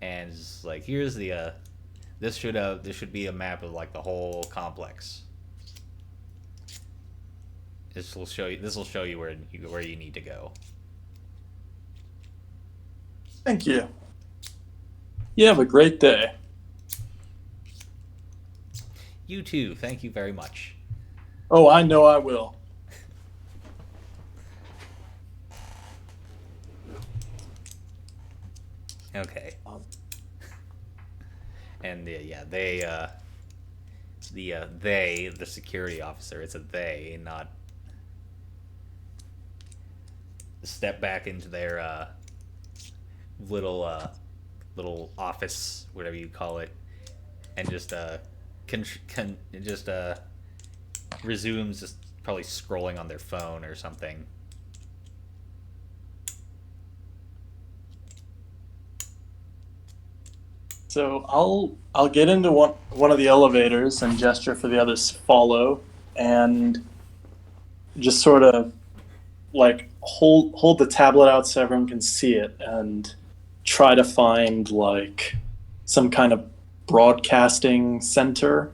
and it's like, here's the this should be a map of like the whole complex. This will show you where you need to go. Thank you. You have a great day. You too. Thank you very much. Oh, I know I will. Okay. And the security officer, it's a they, not step back into their little office, whatever you call it, and just resumes just probably scrolling on their phone or something. So I'll get into one of the elevators and gesture for the others to follow, and just sort of like hold the tablet out so everyone can see it, and try to find like some kind of broadcasting center.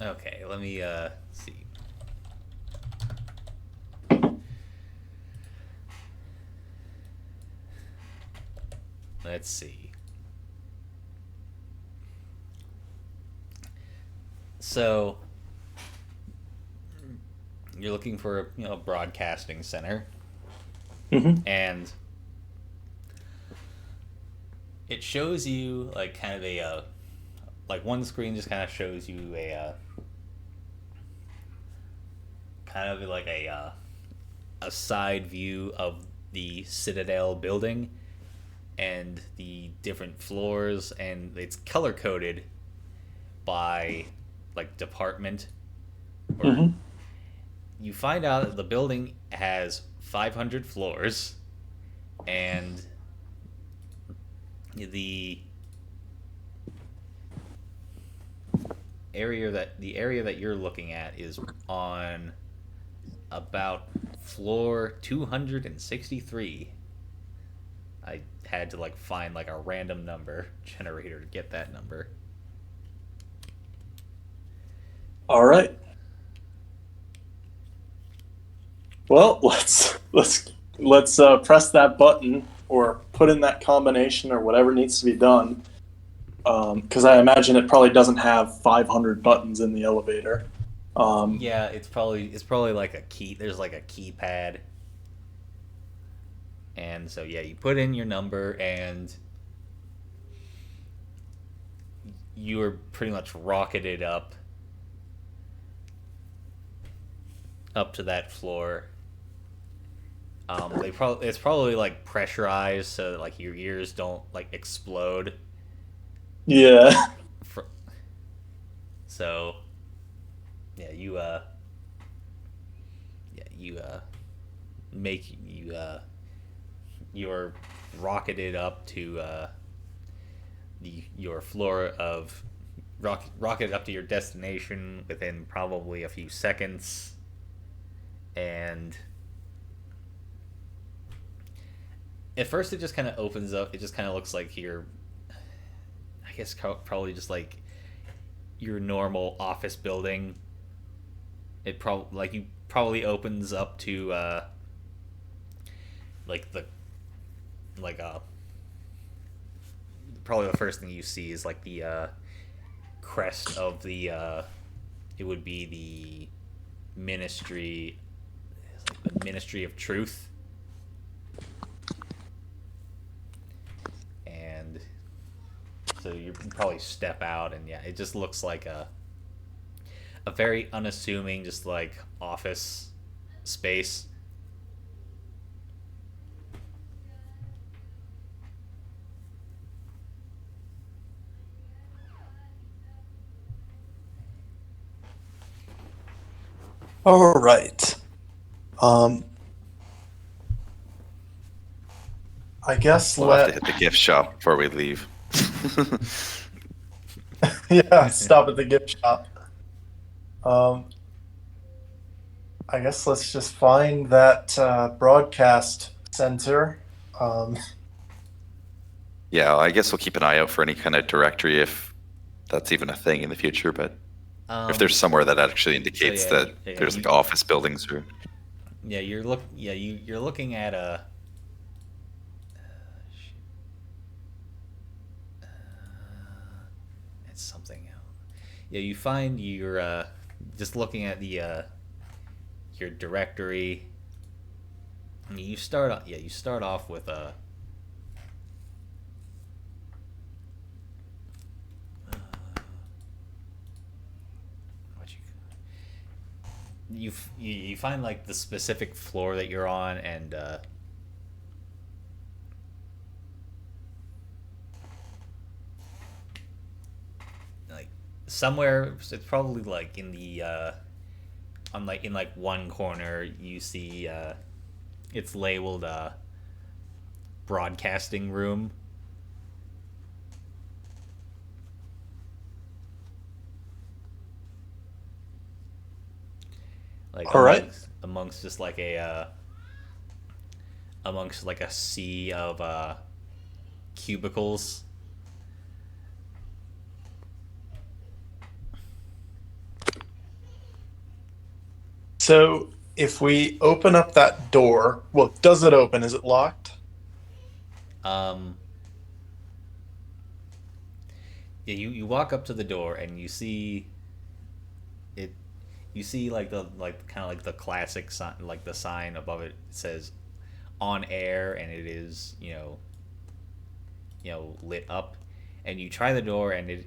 Okay, let me see. Let's see. So you're looking for a broadcasting center, and it shows you like kind of a like one screen just kind of shows you a kind of like a side view of the Citadel building and the different floors, and it's color coded by like department. Or you find out that the building has 500 floors, and the area that you're looking at is on about floor 263. I had to like find like a random number generator to get that number. All right. Well, let's press that button or put in that combination or whatever needs to be done. Because I imagine it probably doesn't have 500 buttons in the elevator. Yeah, it's probably like a key. There's like a keypad, and so yeah, you put in your number, and you are pretty much rocketed up to that floor. It's probably like pressurized so that like your ears don't like explode. Yeah. So yeah, you make you're rocketed up to your floor of rocketed up to your destination within probably a few seconds, and at first it just kind of opens up. It just kind of looks like you're, I guess, probably just like your normal office building. It probably opens up to like the like probably the first thing you see is like the crest of the it would be the ministry, like the Ministry of Truth. And so you probably step out, and yeah, it just looks like a very unassuming, just like office space. All right. Um, I guess We'll have to hit the gift shop before we leave. yeah, stop at the gift shop. Um, I guess let's just find that broadcast center. Um, Yeah, I guess we'll keep an eye out for any kind of directory if that's even a thing in the future. But if there's somewhere that actually indicates that there's like office buildings or Yeah, you're looking at a. It's something else. Yeah, you find you're just looking at the your directory. You start off with a. What you find like the specific floor that you're on and. Like somewhere it's probably like in the on like in like one corner you see it's labeled broadcasting room. Like all right. amongst just like a amongst like a sea of cubicles. So if we open up that door, well, does it open? Is it locked? Um, yeah, you walk up to the door and you see it. You see like the like kind of like the classic sign, like the sign above it says on air, and it is lit up, and you try the door and it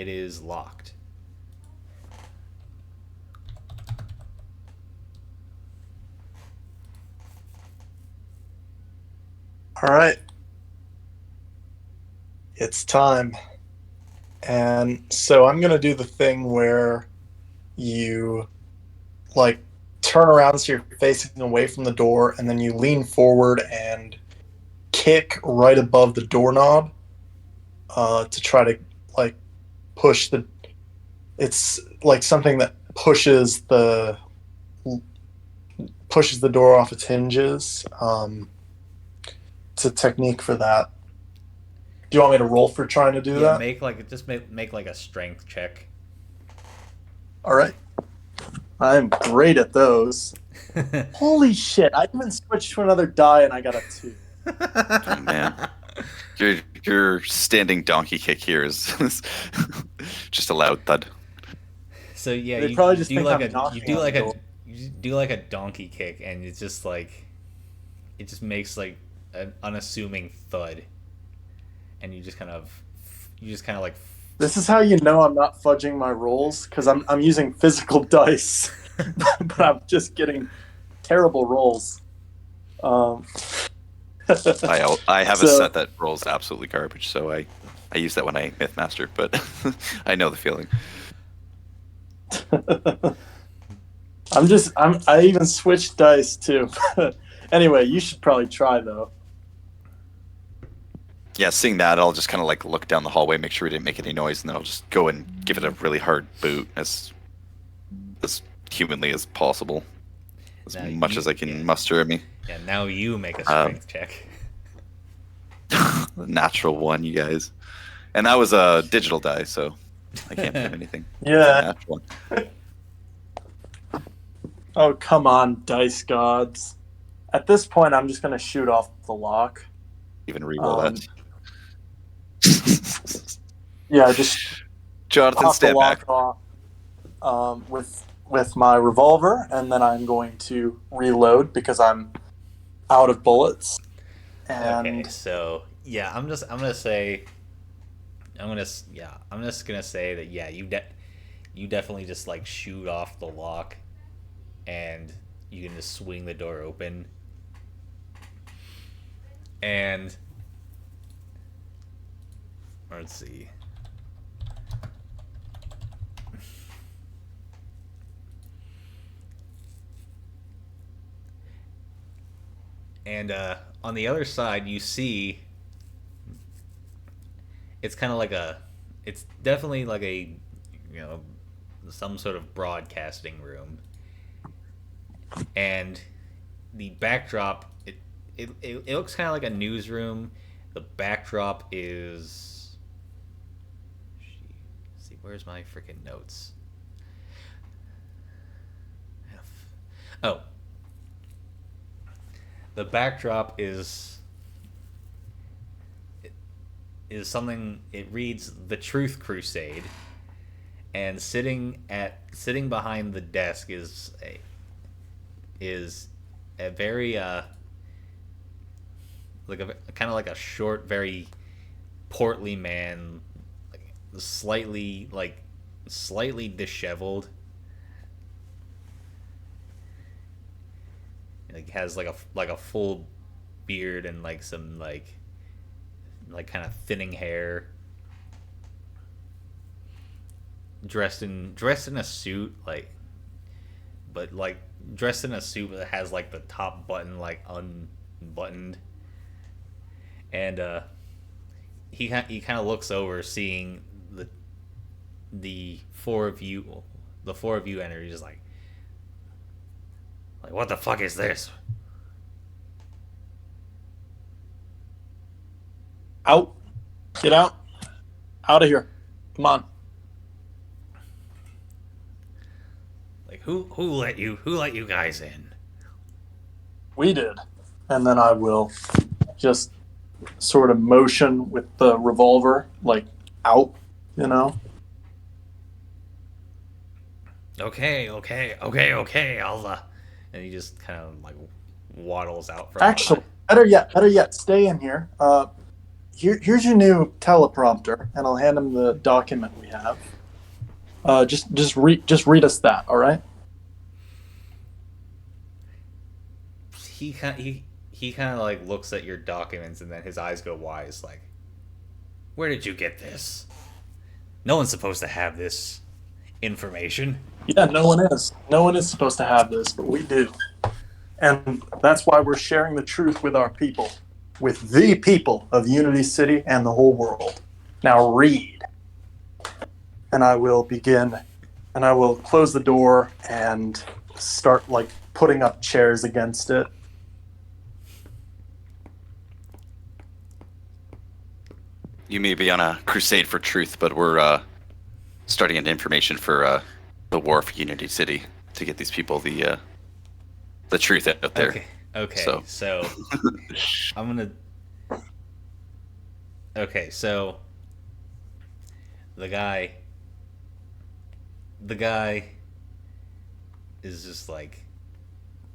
is locked. All right. It's time. And so I'm going to do the thing where you like turn around so you're facing away from the door and then you lean forward and kick right above the doorknob to try to like push the it's like something that pushes the door off its hinges. It's a technique for that. Do you want me to roll for trying to do Yeah, that? make like a strength check. All right. I'm great at those. Holy shit! I even switched to another die and I got a 2. oh man, your standing donkey kick here is just a loud thud. So yeah, They probably just do think like I'm knocking on the door. you do like a donkey kick, and it's just like it just makes like an unassuming thud, and you just kind of like. This is how you know I'm not fudging my rolls because I'm using physical dice, but I'm just getting terrible rolls. I have a So- set that rolls absolutely garbage, so I use that when I Mythmaster, but I know the feeling. I even switched dice too. Anyway, you should probably try though. Yeah, seeing that, I'll just kind of like look down the hallway, make sure we didn't make any noise, and then I'll just go and give it a really hard boot as humanly as possible, as Now much as I can yeah. muster at me. Yeah, now you make a strength check. Natural one, you guys, and that was a digital die, so I can't put anything. Yeah. Natural. Oh, come on, dice gods. At this point, I'm just going to shoot off the lock. Even re-roll that. Yeah, just Jonathan, pop the stand back. lock off with my revolver, and then I'm going to reload because I'm out of bullets. And Okay, so yeah, I'm just gonna say that yeah, you definitely just like shoot off the lock, and you can just swing the door open, and let's see. And on the other side, you see it's kind of like it's definitely like a, you know, some sort of broadcasting room, and the backdrop it looks kind of like a newsroom. The backdrop is, let's see, where's my freaking notes? Oh, the backdrop is something. It reads "The Truth Crusade," and sitting behind the desk is a very like a kind of like a short, very portly man, like slightly disheveled. Like has like a full beard and like some like kind of thinning hair. Dressed in a suit, but like dressed in a suit that has like the top button like unbuttoned, and he kind of looks over, seeing the four of you, enter. He's just like what the fuck is this? Out. Get out. Out of here. Come on. Like who let you guys in? We did. And then I will just sort of motion with the revolver, like out, you know? Okay. I'll and he just kind of like waddles out from Actually, behind. better yet, stay in here. Here's your new teleprompter, and I'll hand him the document we have. Just read us that, all right? He kind of like looks at your documents, and then his eyes go wide. It's like, where did you get this? No one's supposed to have this information. Yeah, no one is. No one is supposed to have this, but we do. And that's why we're sharing the truth with our people, with the people of Unity City and the whole world. Now read. And I will begin, and I will close the door and start like putting up chairs against it. You may be on a crusade for truth, but we're starting an information for the war for Unity City to get these people the truth out there. Okay. So I'm gonna. Okay, so the guy is just like,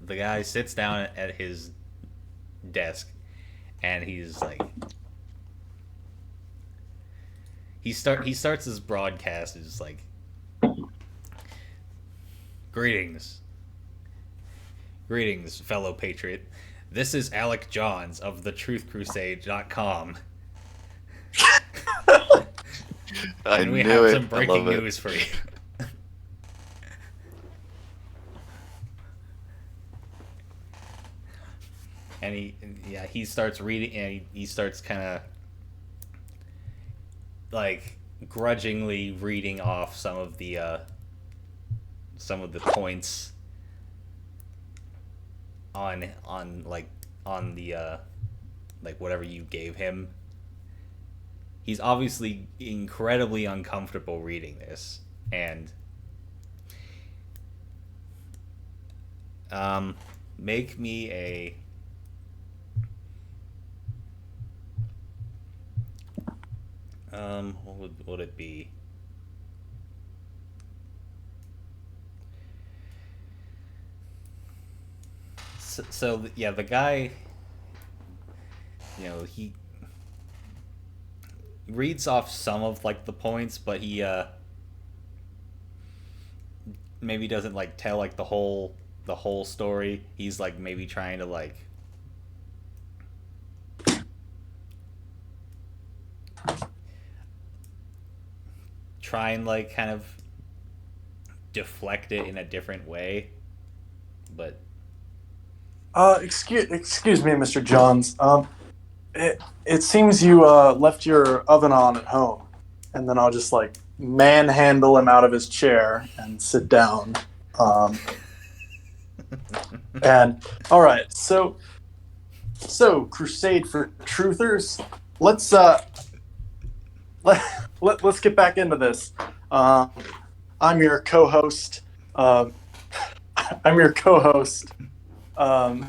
the guy sits down at his desk, and he's like, he starts his broadcast. It's just like, greetings, fellow patriot. This is Alec Johns of thetruthcrusade.com. And we have some breaking news for you. And he starts reading, and he starts kind of like grudgingly reading off some of the points on the like whatever you gave him. He's obviously incredibly uncomfortable reading this, and make me a what would it be? So yeah, the guy, he reads off some of like the points, but he maybe doesn't like tell like the whole story. He's like maybe trying to like try and like kind of deflect it in a different way, but Excuse me, Mr. Johns. It seems you left your oven on at home, and then I'll just like manhandle him out of his chair and sit down. Um, and all right, so Crusade for Truthers. Let's let, let's get back into this. Um, I'm your co-host. Um, I'm your co-host. Um,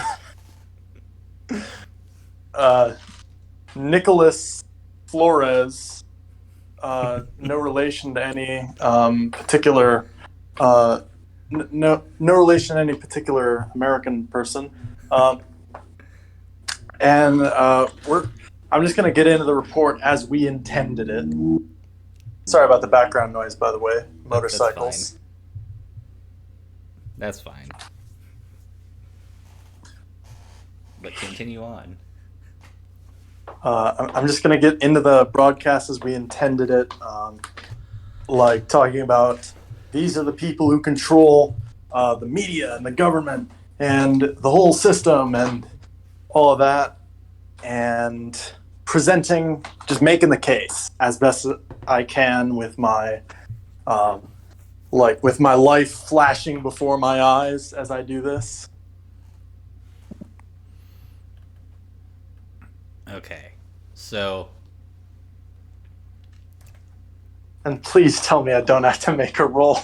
Nicholas Flores. No relation to any particular. No relation to any particular American person. And I'm just going to get into the report as we intended it. Sorry about the background noise, by the way. Motorcycles. That's fine. But continue on. I'm just going to get into the broadcast as we intended it. Like talking about these are the people who control the media and the government and the whole system and all of that. And presenting, just making the case as best I can with my, with my life flashing before my eyes as I do this. Okay, so And please tell me I don't have to make a roll.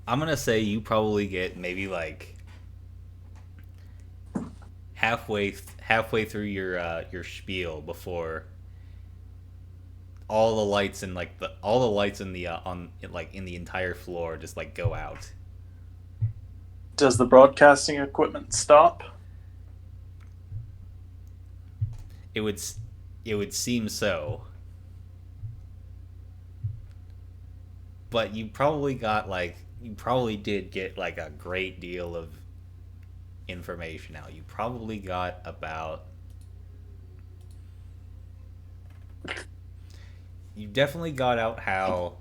I'm gonna say you probably get maybe like halfway through your spiel before all the lights and like all the lights in the in the entire floor just like go out. Does the broadcasting equipment stop? It would seem so. But you probably did get like a great deal of information out. You probably got about you definitely got out how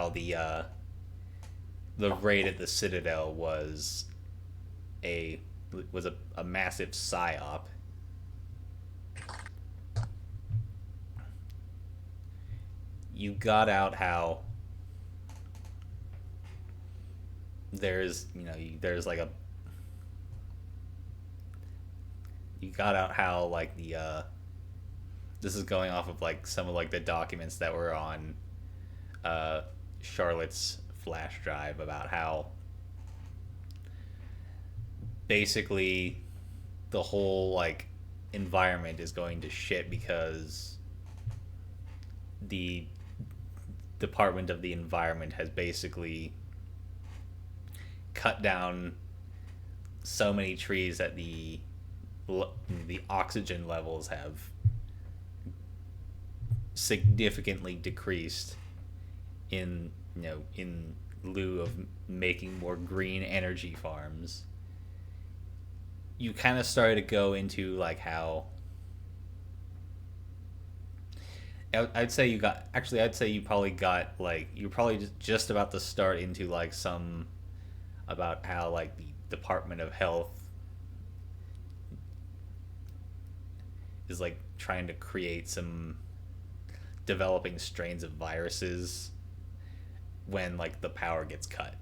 the raid at the Citadel was a massive psyop. You got out how there's like a you got out how like the this is going off of like some of like the documents that were on Charlotte's flash drive about how basically the whole like environment is going to shit because the Department of the Environment has basically cut down so many trees that the oxygen levels have significantly decreased in lieu of making more green energy farms. You kind of started to go into like how I'd say you probably got like you're probably just about to start into like some about how like the Department of Health is like trying to create some developing strains of viruses when like the power gets cut.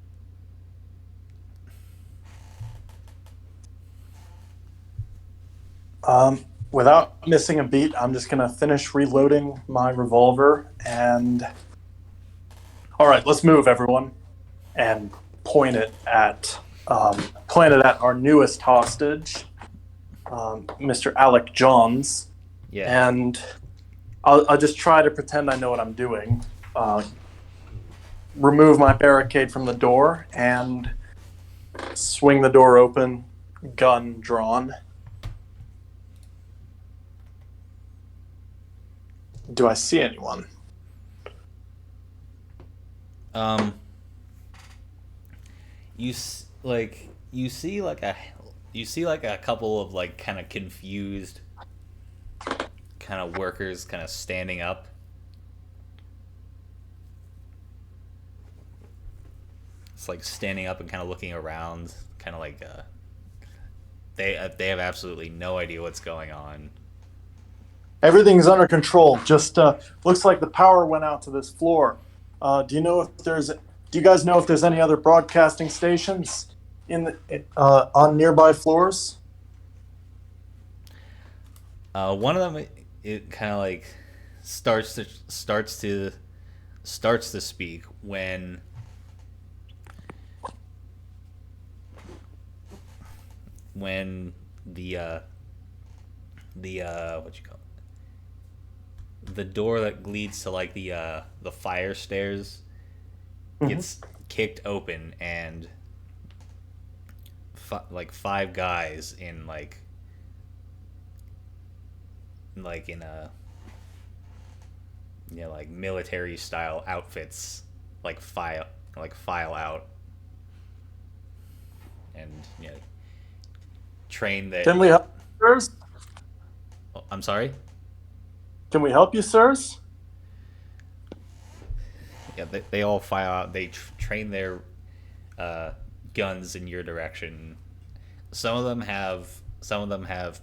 Without missing a beat, I'm just going to finish reloading my revolver and... All right, let's move, everyone. And point it at our newest hostage, Mr. Alec Johns. Yeah. And I'll just try to pretend I know what I'm doing. Remove my barricade from the door and swing the door open, gun drawn. Do I see anyone? You see like a couple of like kind of confused kind of workers kind of standing up. just like standing up and kind of looking around, kind of like they have absolutely no idea what's going on. Everything's under control. Just looks like the power went out to this floor. Do you guys know if there's any other broadcasting stations on nearby floors? One of them, it kind of like starts to speak when the what you call it? The door that leads to like the fire stairs gets kicked open, and like five guys in in a like military style outfits file out and train that. Can we help you, sirs? I'm sorry. Can we help you, sirs? Yeah, they all file out. They train their guns in your direction. Some of them have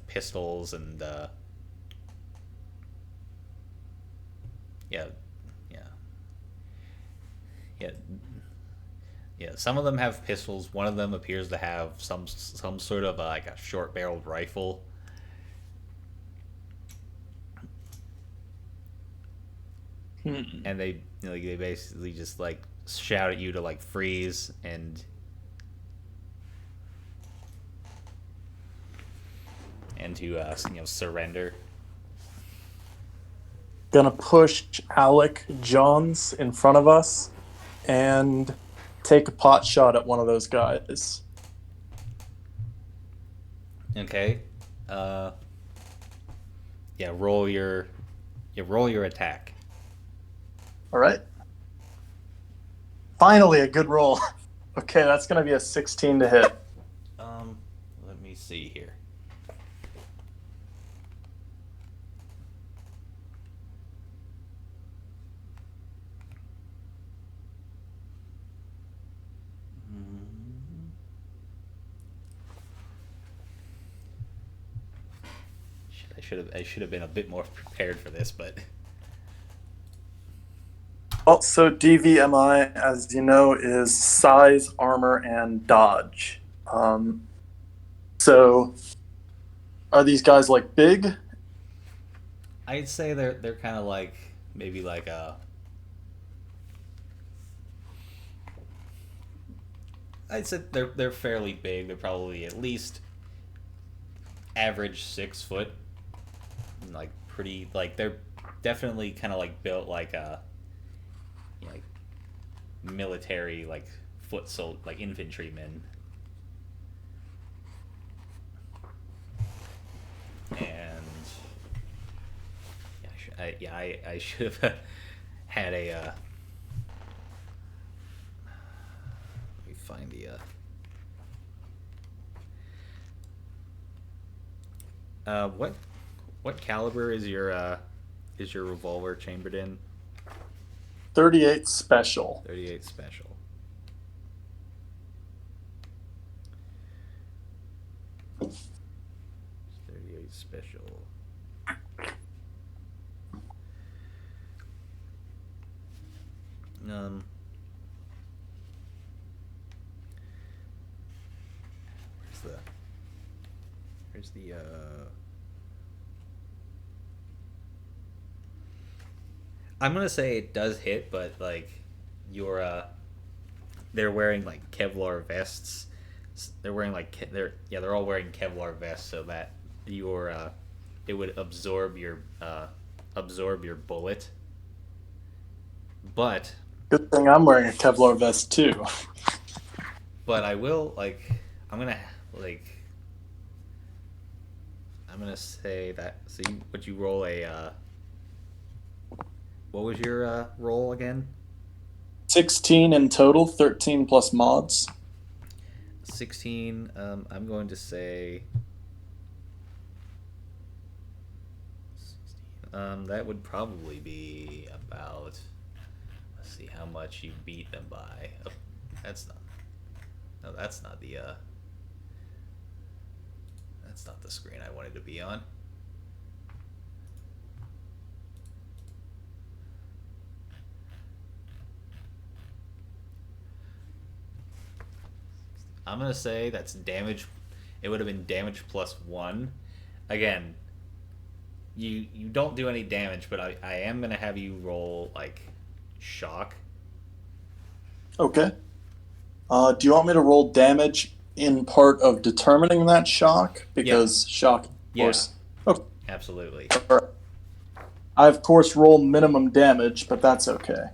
pistols and yeah, yeah, yeah, yeah. Some of them have pistols. One of them appears to have some sort of like a short-barreled rifle. And they they basically just like shout at you to like freeze and to surrender. Gonna push Alec Johns in front of us and take a pot shot at one of those guys. Okay. Yeah, roll your attack. All right. Finally, a good roll. Okay, that's gonna be a 16 to hit. Let me see here. I should have been a bit more prepared for this, but Also, DVMI, as you know, is size, armor, and dodge. So, are these guys like big? I'd say they're kind of like maybe like a. I'd say they're fairly big. They're probably at least average 6 foot. Like pretty like they're definitely kind of like built like a like military like like infantrymen. And I should have had a let me find the what caliber is your revolver chambered in? 38 special. 38 special. Special. Where's the I'm gonna say it does hit, but like your they're wearing like Kevlar vests. They're wearing like they're all wearing Kevlar vests so that your it would absorb your bullet. But Good thing I'm wearing a Kevlar vest too. but I will I'm gonna say that. So would you roll a what was your roll again? 16 in total, 13 plus mods. 16. I'm going to say. That would probably be about. Let's see how much you beat them by. Oh, that's not. No, that's not the screen I wanted to be on. I'm gonna say that's damage. It would have been damage +1. Again, you don't do any damage, but I am gonna have you roll like shock. Okay. Do you want me to roll damage in part of determining that shock? Because shock, of course. Okay. Absolutely. All right. I, of course, roll minimum damage, but that's okay.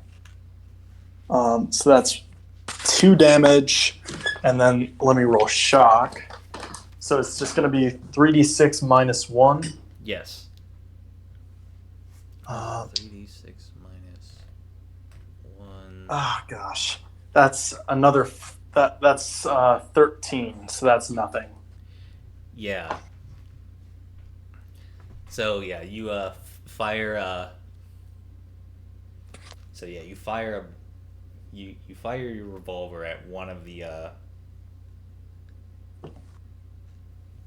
So that's 2 damage, and then let me roll shock. So it's just going to be 3d6 minus 1. Yes. 3d6 minus 1. Ah, gosh. That's another... That's 13, so that's nothing. Yeah. So yeah, you fire. So yeah, you fire you fire your revolver at one of the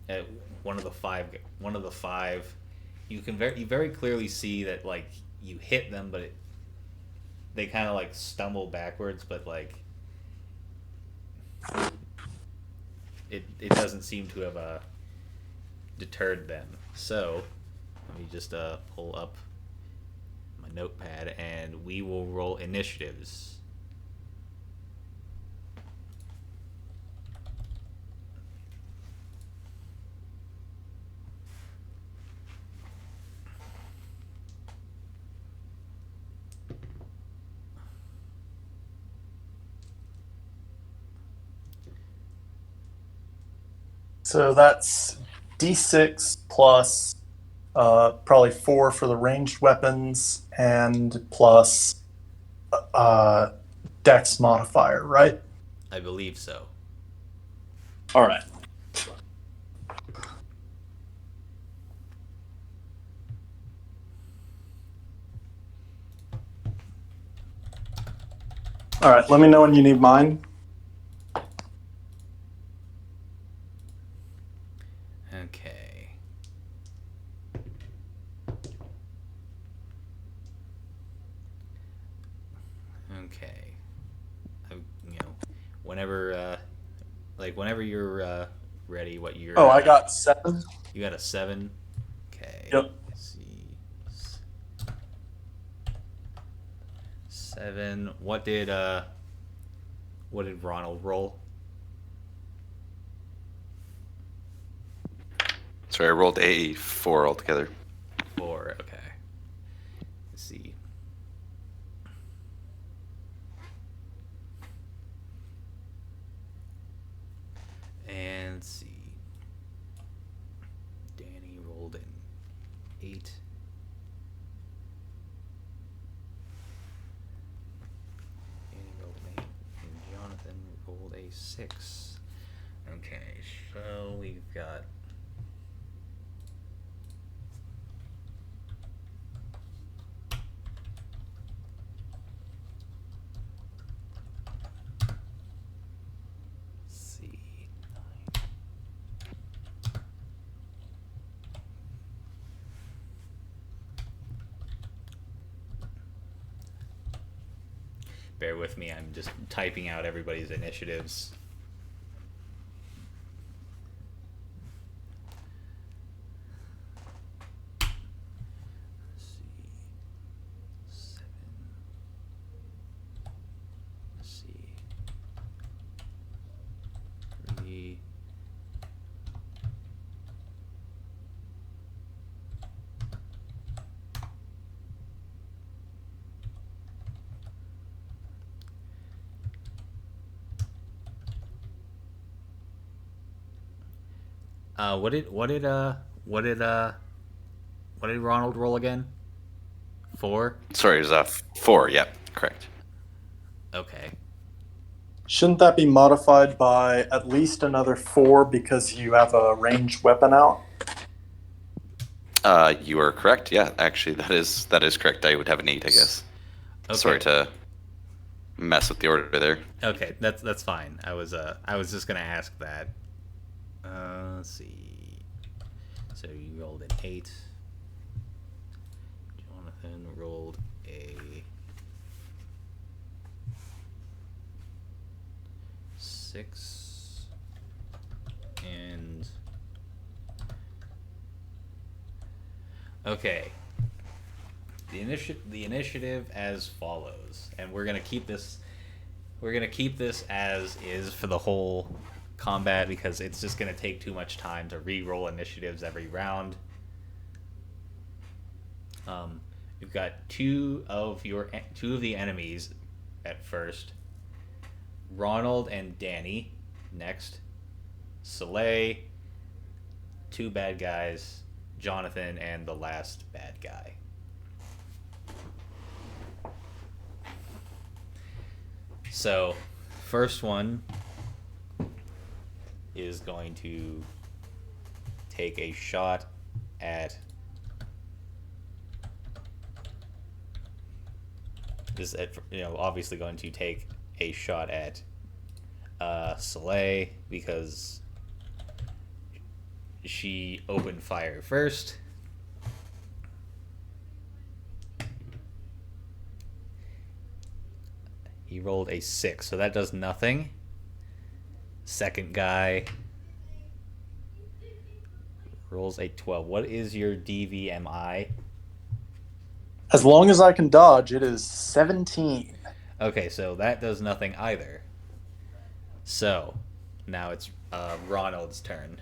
at one of the five. You very clearly see that like you hit them, but they kind of like stumble backwards, but like it doesn't seem to have deterred them. So let me just pull up my notepad and we will roll initiatives. So that's d6 plus probably 4 for the ranged weapons and plus dex modifier, right? I believe so. All right. All right, let me know when you need mine. Okay. Okay. Whenever you're ready, what you're. Oh, I got 7. You got a 7. Okay. Yep. Let's see. 7. What did Ronald roll? Sorry, I rolled a 4 altogether. 4. Okay. Let's see. And let's see. Danny rolled an 8. Danny rolled an 8. And Jonathan rolled a 6. Okay, so we've got. Bear with me, I'm just typing out everybody's initiatives. Let's see. 7. Let's see. 3. What did Ronald roll again? 4? Sorry, it was 4. Yep, correct. Okay. Shouldn't that be modified by at least another 4 because you have a ranged weapon out? You are correct. Yeah, actually, that is correct. I would have an 8, I guess. Okay. Sorry to mess with the order there. Okay, that's fine. I was just gonna ask that. Let's see. So you rolled an 8. Jonathan rolled a 6, and okay. The initiative as follows, and we're gonna keep this. We're gonna keep this as is for the whole combat because it's just gonna take too much time to re-roll initiatives every round. You've got two of the enemies at first. Ronald and Danny next. Soleil, 2 bad guys. Jonathan and the last bad guy. So, first one is going to take a shot at this. Obviously going to take a shot at Soleil because she opened fire first. He rolled a 6, so that does nothing. Second guy rolls a 12. What is your DVMI? As long as I can dodge, it is 17. Okay, so that does nothing either. So, now it's Ronald's turn.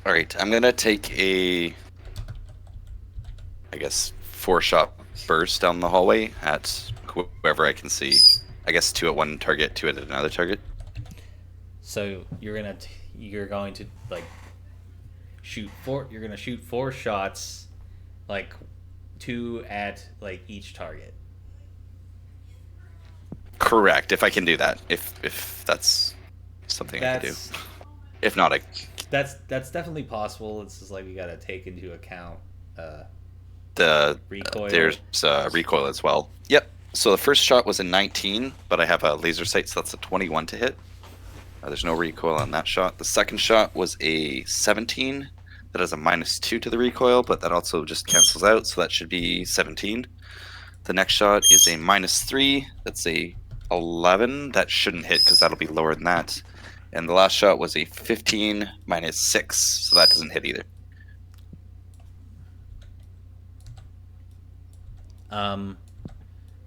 All right, I'm gonna take a, I guess, 4-shot burst down the hallway at whoever I can see. I guess 2 at one target, 2 at another target. So you're going to like shoot 4. You're gonna shoot 4 shots, like 2 at like each target. Correct. If I can do that, if that's something I can do. If not, that's definitely possible. It's just like we gotta take into account the recoil. There's recoil as well. Yep. So the first shot was a 19, but I have a laser sight, so that's a 21 to hit. There's no recoil on that shot. The second shot was a 17. That has a -2 to the recoil, but that also just cancels out, so that should be 17. The next shot is a -3. That's a 11. That shouldn't hit because that'll be lower than that. And the last shot was a 15 -6, so that doesn't hit either.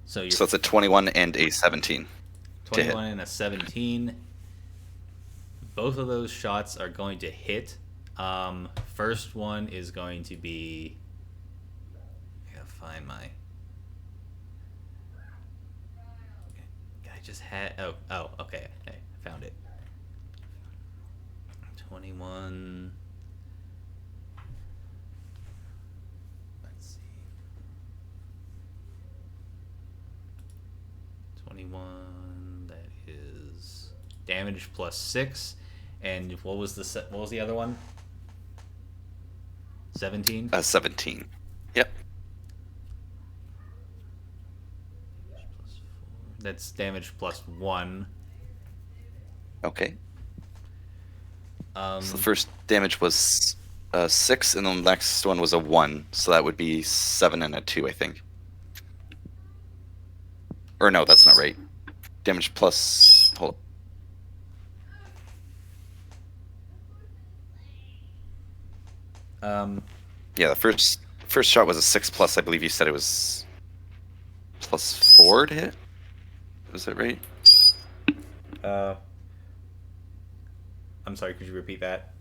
So it's a 21 and a 17. 21 and a 17. Both of those shots are going to hit. First one is going to be. I gotta find my. I just had. Oh, okay. I found it. 21. Let's see. 21. That is damage plus 6. And what was the other one? 17? 17. Yep. That's damage plus 1. Okay. So the first damage was 6, and then the next one was a 1. So that would be 7 and a 2, I think. Or no, that's not right. Damage plus. Hold on. Yeah, the first shot was a 6 plus. I believe you said it was plus 4 to hit. Was that right? I'm sorry. Could you repeat that?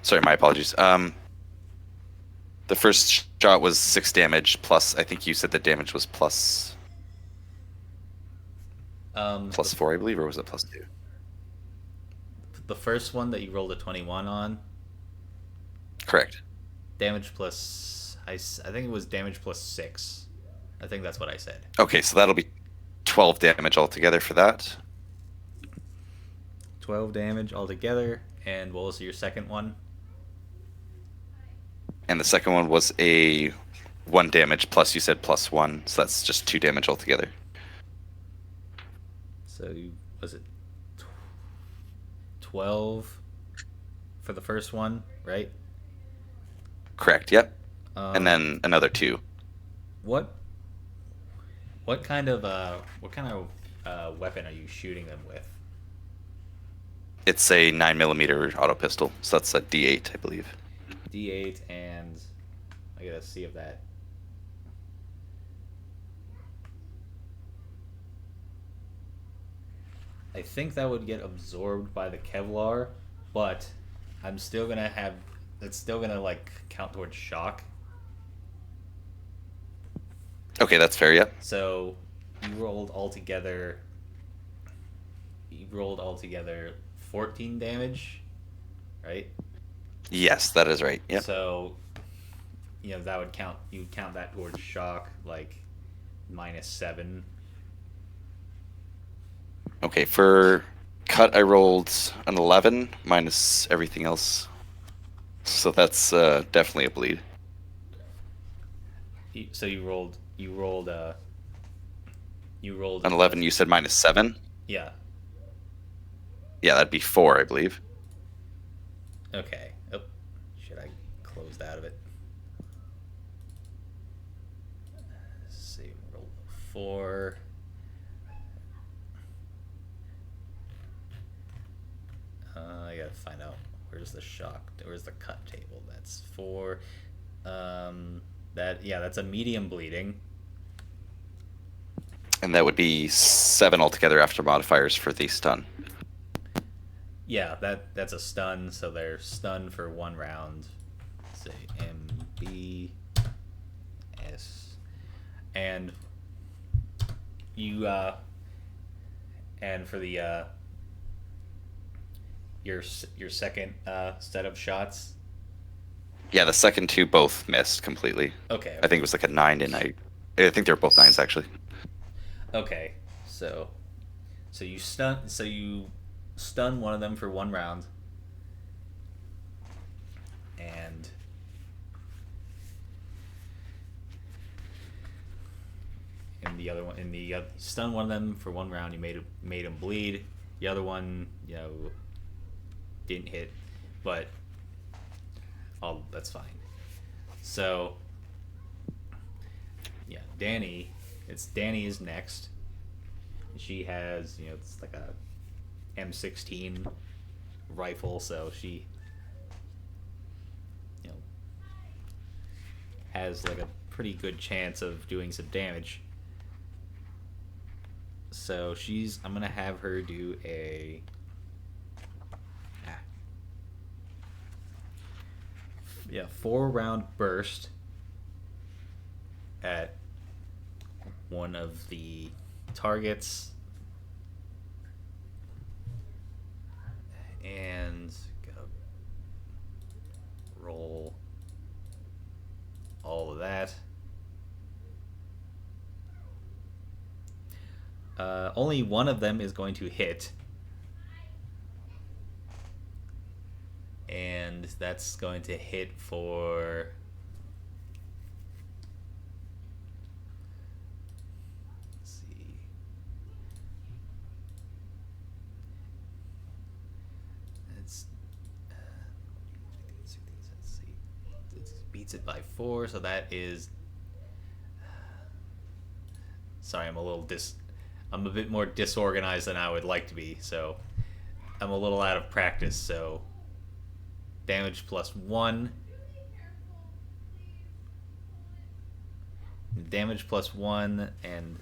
Sorry, my apologies. The first shot was 6 damage plus. I think you said the damage was plus 4, I believe, or was it plus 2? The first one that you rolled a 21 on. Correct. Damage plus. I think it was damage plus 6. I think that's what I said. Okay, so that'll be 12 damage altogether for that. 12 damage altogether. And what was your second one? And the second one was a 1 damage plus you said +1, so that's just 2 damage altogether. So was it 12 for the first one, right? Correct. Yep. And then another 2. What kind of weapon are you shooting them with? It's a 9mm auto pistol, so that's a D8, I believe. D8, and I gotta see if that. I think that would get absorbed by the Kevlar, but I'm still gonna have. It's still gonna like count towards shock. Okay, that's fair. Yep. So you rolled altogether. You rolled altogether 14 damage, right? Yes, that is right. Yep. So, that would count. You would count that towards shock, like -7. Okay, for cut, I rolled an 11 minus everything else. So that's definitely a bleed. So you rolled An 11, you said -7? Yeah. Yeah, that'd be 4, I believe. Okay. Oh, should I closed out of it? Let's see. Roll 4. I gotta find out where's the shock. Where's the cut table? That's 4. That's a medium bleeding. And that would be 7 altogether after modifiers for the stun. Yeah, that's a stun, so they're stunned for 1 round. Let's say MBS. And you and for the your second set of shots. Yeah, the second 2 both missed completely. Okay. I think it was like a 9 and I think they were both 9s actually. Okay. So you stun one of them for 1 round. And the other one, stun one of them for 1 round. You made him bleed. The other one, didn't hit, but that's fine. So, yeah, Danny is next. She has, it's like a M16 rifle, so she, has like a pretty good chance of doing some damage. So I'm gonna have her do a 4-round burst at one of the targets, and gotta roll all of that. Only one of them is going to hit, and that's going to hit for it beats it by 4, so that is. Sorry, I'm a bit more disorganized than I would like to be, so I'm a little out of practice. So damage +1. Damage +1, and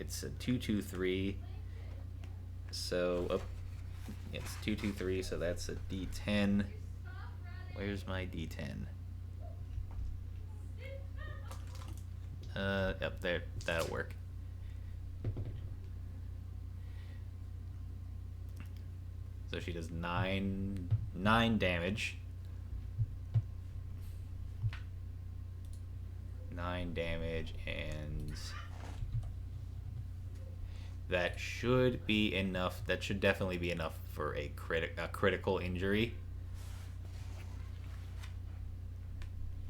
it's a 2-2-3. So it's 2-2-3, so that's a D10. Where's my D10? Yep, there. That'll work. So she does 9 damage. 9 damage, and that should be enough. That should definitely be enough for a critical injury.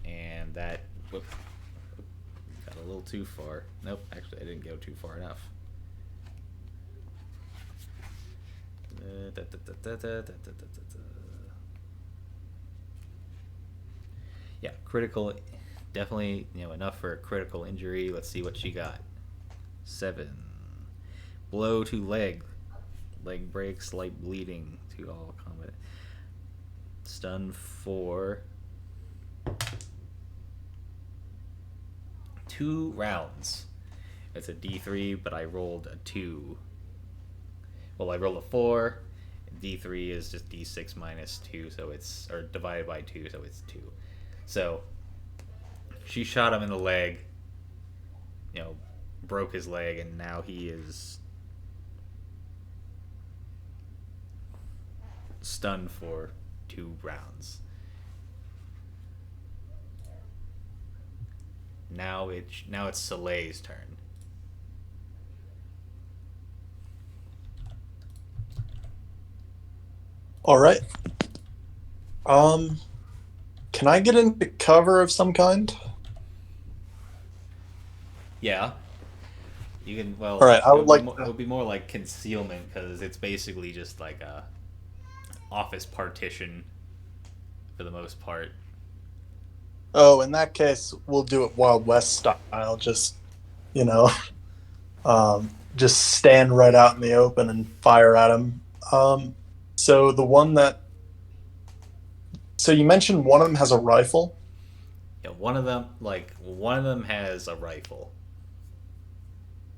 And that, a little too far. Nope, actually I didn't go too far enough. Yeah, critical, definitely, enough for a critical injury. Let's see what she got. 7. Blow to leg. Leg break, slight bleeding to all combat. Stun 4. 2 rounds. It's a D3, but I rolled a 2. Well, I rolled a 4. D3 is just D6 minus 2, so it's, or divided by 2, so it's 2. So, she shot him in the leg, broke his leg, and now he is stunned for 2 rounds. Now it's Soleil's turn. All right. Can I get into cover of some kind? Yeah. You can, well, All right, I would it like it would be more like concealment, because it's basically just like a office partition for the most part. Oh, in that case, we'll do it Wild West style. Just, you know, just stand right out in the open and fire at him. So the one that, so you mentioned one of them has a rifle. Yeah, one of them has a rifle.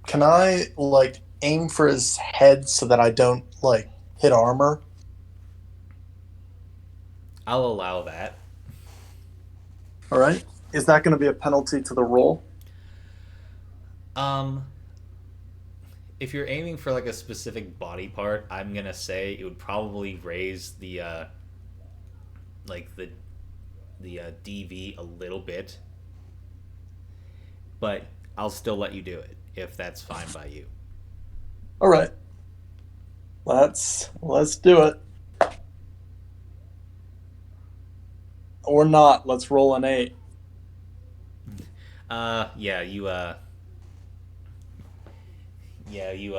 Can I like aim for his head so that I don't like hit armor? I'll allow that. All right. Is that going to be a penalty to the roll? If you're aiming for like a specific body part, I'm gonna say it would probably raise the DV a little bit, but I'll still let you do it if that's fine by you. All right. Let's do it. Or not. Let's roll an 8. Yeah, you yeah, you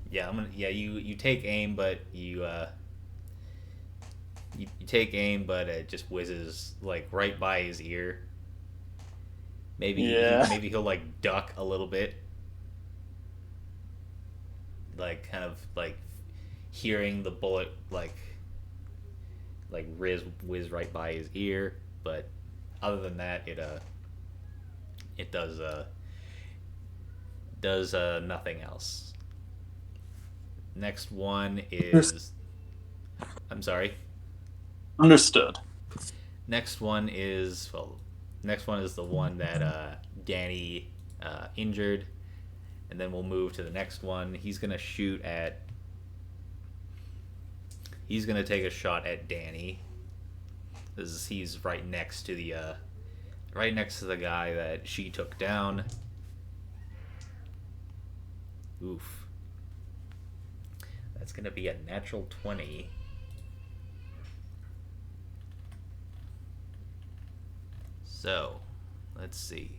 yeah, you take aim, but you take aim, but it just whizzes like right by his ear. Maybe he'll like duck a little bit, like kind of like hearing the bullet like whiz right by his ear, but other than that, it does nothing else. Next one is, I'm sorry. Understood. Next one is the one that Danny injured, and then we'll move to the next one. He's gonna take a shot at Danny. He's right next to the guy that she took down. Oof. That's gonna be a natural 20. So, let's see.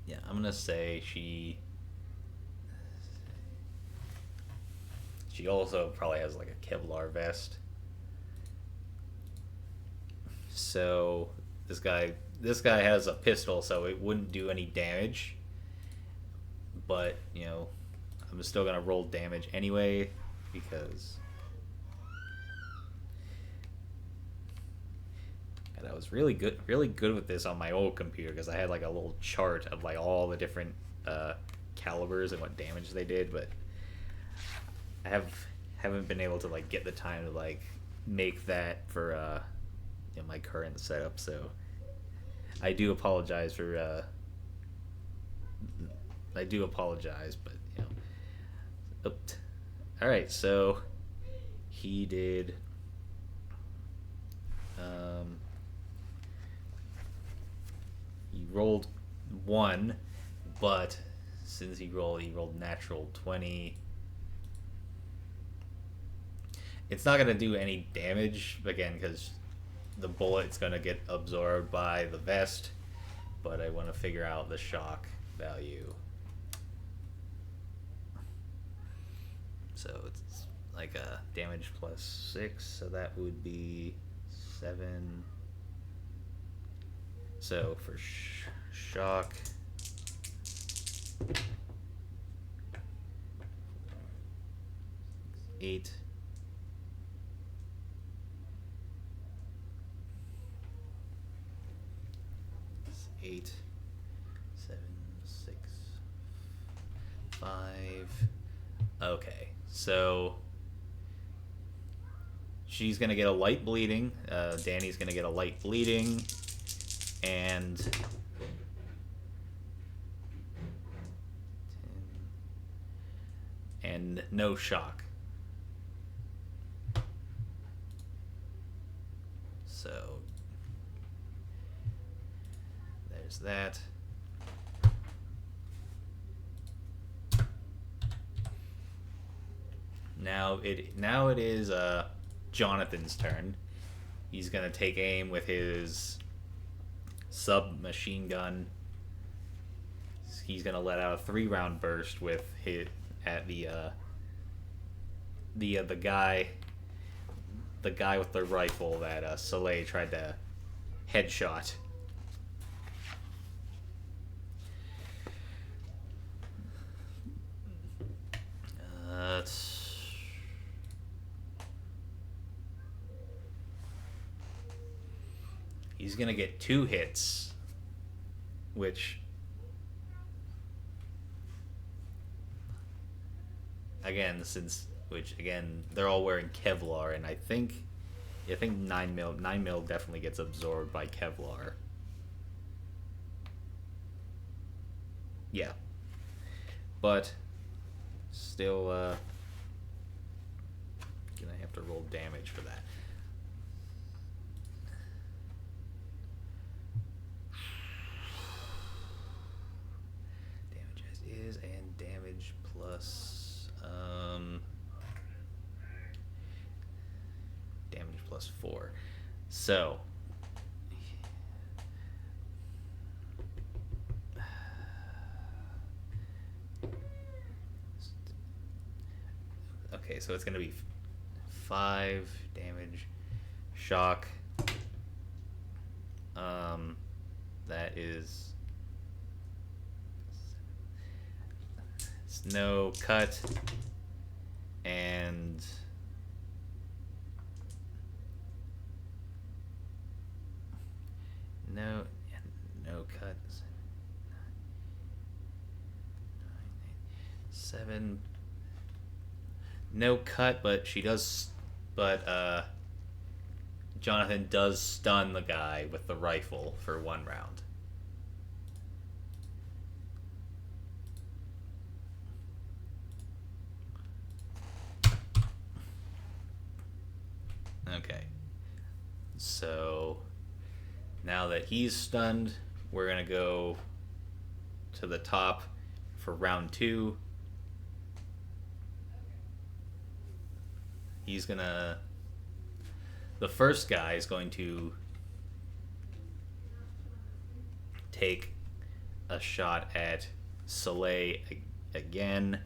Yeah, I'm gonna say she also probably has like a Kevlar vest. So this guy has a pistol, so it wouldn't do any damage. But I'm still gonna roll damage anyway because. And I was really good with this on my old computer because I had like a little chart of like all the different calibers and what damage they did, but I haven't been able to like get the time to like make that for my current setup. So I do apologize for but all right. So he did. He rolled 1, but since he rolled natural 20. It's not gonna do any damage again because the bullet's gonna get absorbed by the vest. But I want to figure out the shock value. So it's like a damage plus 6, so that would be 7. So for shock, 8. It's 8, 7, 6, 5. Okay, so she's gonna get a light bleeding. Danny's gonna get a light bleeding, and no shock. So there's that. Now it is Jonathan's turn. He's gonna take aim with his submachine gun. He's gonna let out a 3-round burst with hit at the guy with the rifle that Soleil tried to headshot. He's gonna get 2 hits, which again, they're all wearing Kevlar, and I think 9mm definitely gets absorbed by Kevlar. Yeah, but still gonna have to roll damage for that. Damage as is, and damage plus damage plus 4. So okay, so it's gonna be 5 damage, shock. That is no cut, and no cut. 7. No cut, but Jonathan does stun the guy with the rifle for 1 round. Okay. So now that he's stunned, we're going to go to the top for round 2. The first guy is going to take a shot at Soleil again,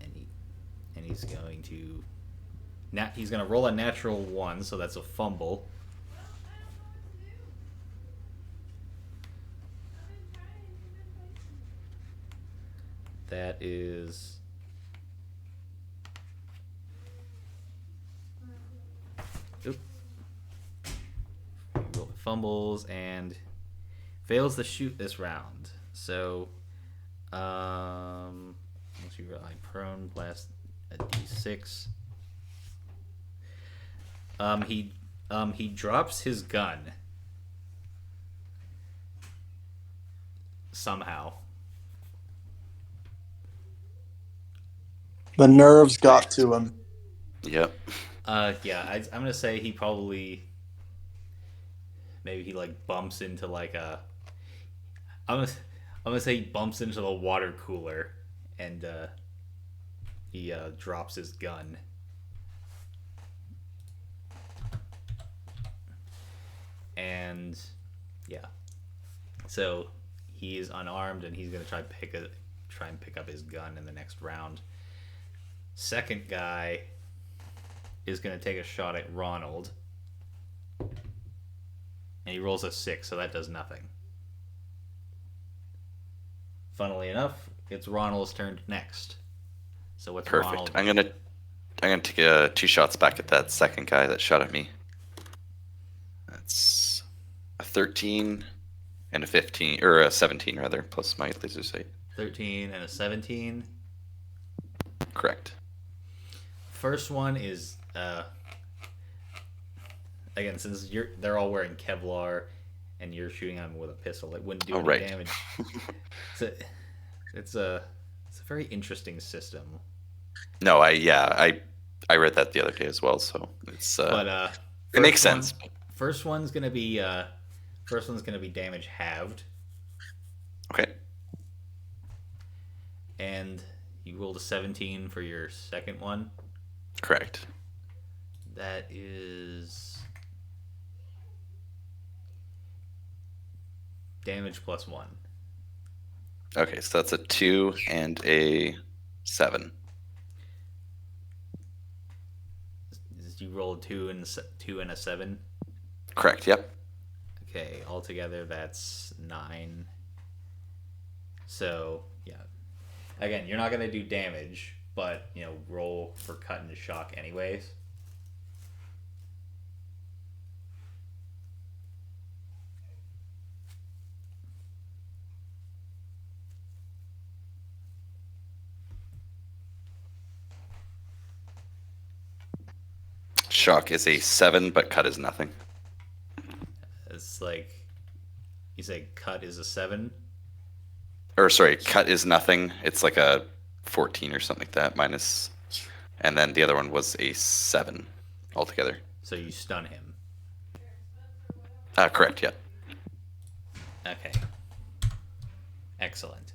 and he's going to roll a natural 1, so that's a fumble. That is fumbles and fails to shoot this round. So once you rely prone, blast a d6. He drops his gun somehow. The nerves got to him. Yep. Yeah, I'm gonna say he probably maybe he like bumps into like a. I'm gonna say he bumps into the water cooler, and he drops his gun. And yeah, so he is unarmed, and he's gonna try and pick up his gun in the next round. Second guy is gonna take a shot at Ronald, and he rolls a 6, so that does nothing. Funnily enough, it's Ronald's turn next. So what's Perfect. Ronald? I'm gonna take 2 shots back at that second guy that shot at me. That's a 13 and a 15, or a 17 rather, plus my laser sight. 13 and a 17. Correct. First one is again, since they're all wearing Kevlar and you're shooting them with a pistol, it wouldn't do any damage. It's a very interesting system. No, I read that the other day as well, so it's it makes sense. First one's gonna be damage halved. Okay. And you rolled a 17 for your second one. Correct. That is damage plus 1. Okay, so that's a 2 and a 7. You rolled 2 and a 7. Correct. Yep. Okay, altogether that's 9. So yeah, again, you're not gonna do damage, but roll for cut and shock anyways. Shock is a 7, but cut is nothing. It's like you say cut is a 7. Or sorry, cut is nothing. It's like a 14 or something like that, minus, and then the other one was a 7 altogether. So you stun him. Correct. Yeah. Okay. Excellent.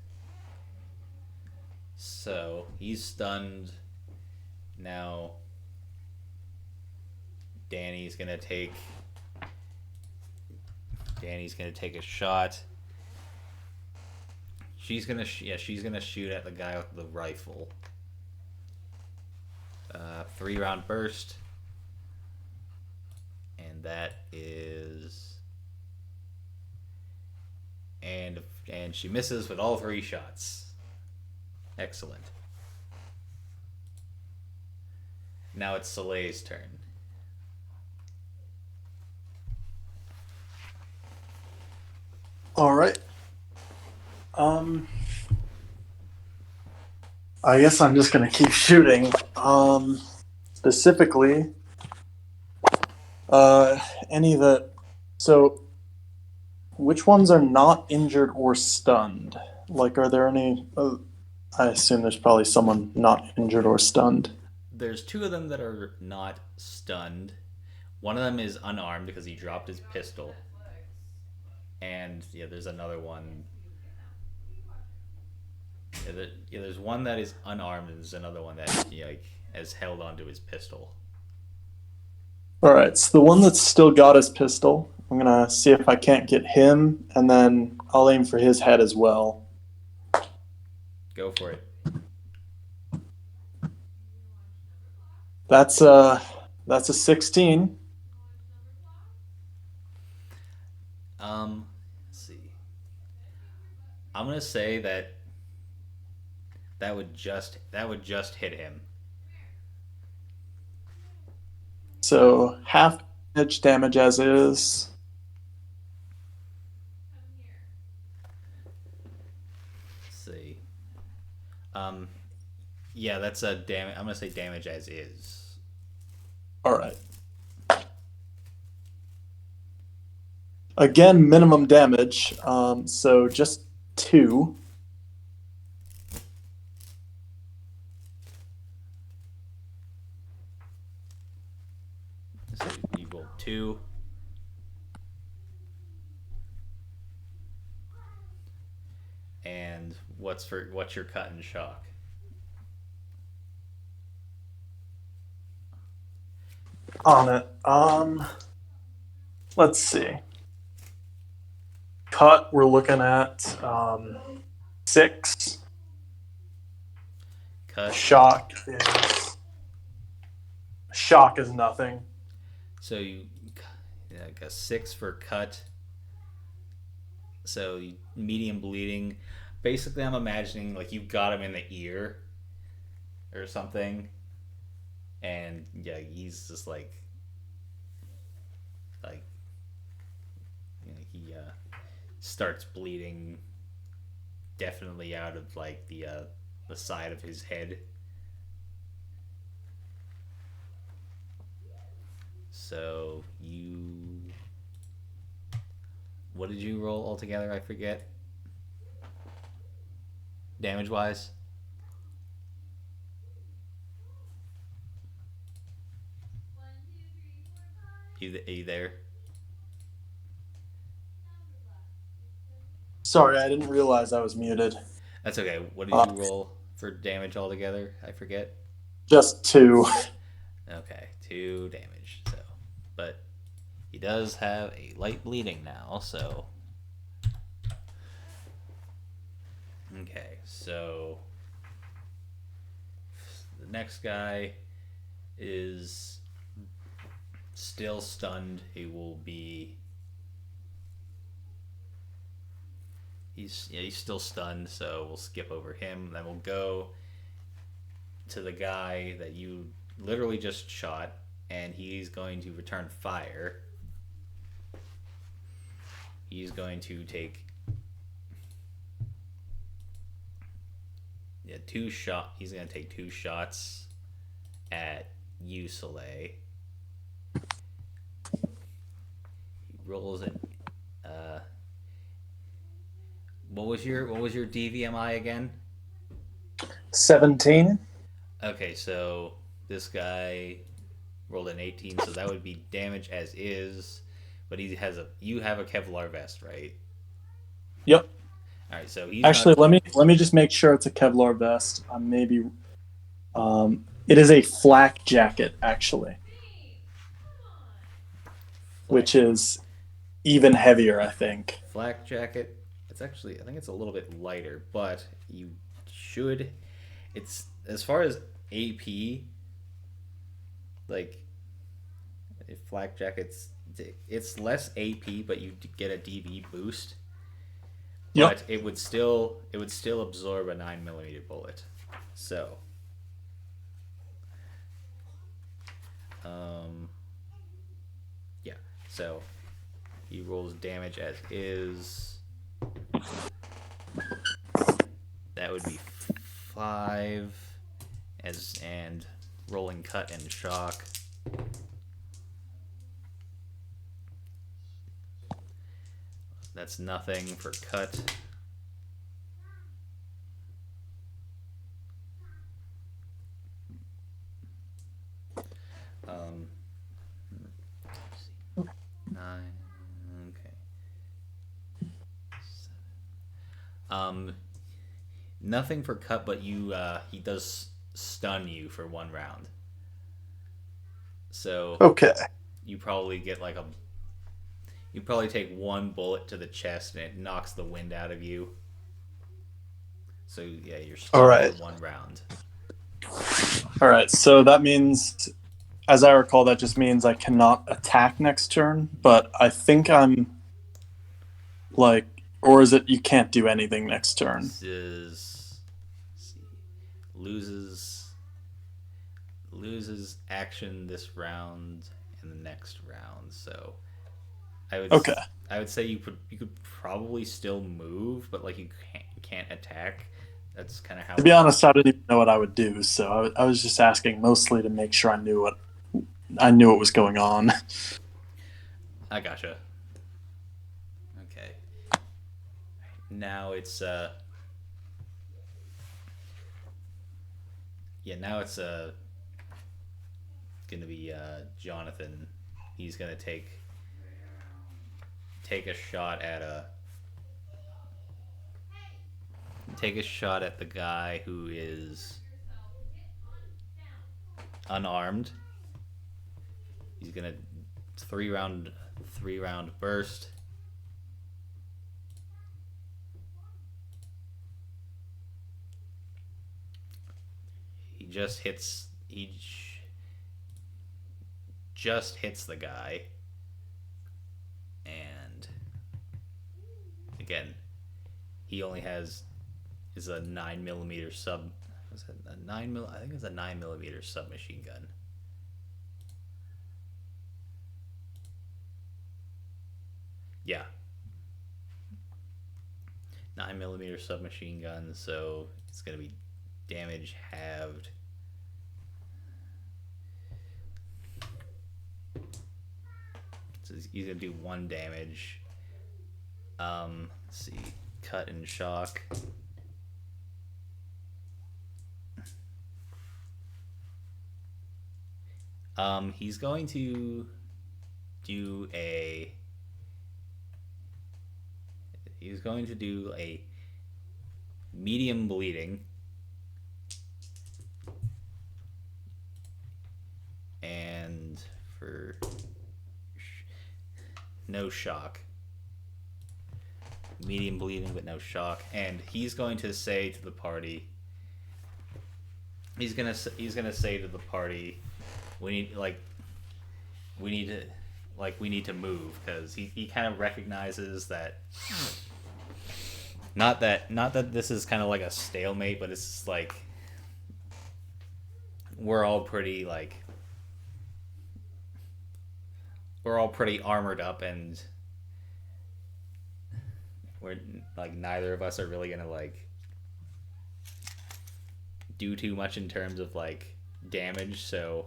So he's stunned. Now Danny's gonna take a shot. She's gonna shoot at the guy with the rifle. 3-round burst, and that is, and she misses with all 3 shots. Excellent. Now it's Soleil's turn. All right. I guess I'm just gonna keep shooting. Specifically, any that. So, which ones are not injured or stunned? Like, are there any? I assume there's probably someone not injured or stunned. There's 2 of them that are not stunned. One of them is unarmed because he dropped his pistol. And there's another one. There's one that is unarmed, and there's another one that has held onto his pistol. All right, so the one that's still got his pistol, I'm gonna see if I can't get him, and then I'll aim for his head as well. Go for it. That's a 16. Let's see. I'm gonna say that would just hit him. So half edge damage as is. Let's see. Yeah, that's a damage. I'm gonna say damage as is. All right. Again, minimum damage. So just 2. So you roll 2. And what's your cut and shock? On it. Let's see. Cut, we're looking at 6. Cut. Shock is nothing. So you, yeah, I guess 6 for cut. So medium bleeding. Basically, I'm imagining like you got him in the ear or something, and yeah, he's just like he starts bleeding, definitely out of like the side of his head. So you, what did you roll altogether? I forget. Damage wise. Are you there? Sorry, I didn't realize I was muted. That's okay. What did Uh, you roll for damage altogether? I forget. just 2. Okay, 2 damage. So, but he does have a light bleeding now. So, okay. So the next guy is still stunned. He will be. He's still stunned. So we'll skip over him. Then we'll go to the guy that you literally just shot, and he's going to return fire. He's going to take He's going to take 2 shots at you, Soleil. He rolls it. What was your DVMI again? 17. Okay, so this guy rolled an 18, so that would be damage as is. But you have a Kevlar vest, right? Yep. All right, so he's Actually, not. let me just make sure it's a Kevlar vest. It is a flak jacket actually, which is even heavier, I think. Flak jacket. It's actually, I think it's a little bit lighter, but you should. It's as far as AP, like if flak jackets, it's less AP, but you get a DV boost. Yep. But it would still absorb a 9mm bullet. So, yeah. So he rolls damage as is. That would be 5 and rolling cut and shock. That's nothing for cut. Nine. Okay. 7. Nothing for cut, but he does stun you for 1 round. So Okay. you probably get like you probably take 1 bullet to the chest and it knocks the wind out of you. So yeah, you're stunned All right. for 1 round. All right. So that means, as I recall, that just means I cannot attack next turn. But I think I'm like, or is it you can't do anything next turn? This is, let's see, loses action this round and the next round. So Okay. I would say you could probably still move, but like you can't attack. That's kind of how. To be honest, I didn't even know what I would do, so I was just asking mostly to make sure I knew what was going on. I gotcha. Okay. Now it's now it's gonna be Jonathan. He's gonna take a shot at the guy who is unarmed. He's gonna 3 round burst. just hits the guy, and again, he only is a 9mm sub. Was it a 9mm? I think it's a 9mm submachine gun. Yeah, 9mm submachine gun. So it's gonna be damage halved. So he's gonna do 1 damage. Let's see, cut and shock. He's going to do a. He's going to do a medium bleeding. And for no shock. Medium bleeding but no shock. And he's going to say to the party. He's gonna say to the party, we need to move, because he kind of recognizes that. Not that this is kind of like a stalemate, but it's just like we're all pretty armored up, and we're like neither of us are really gonna like do too much in terms of like damage. So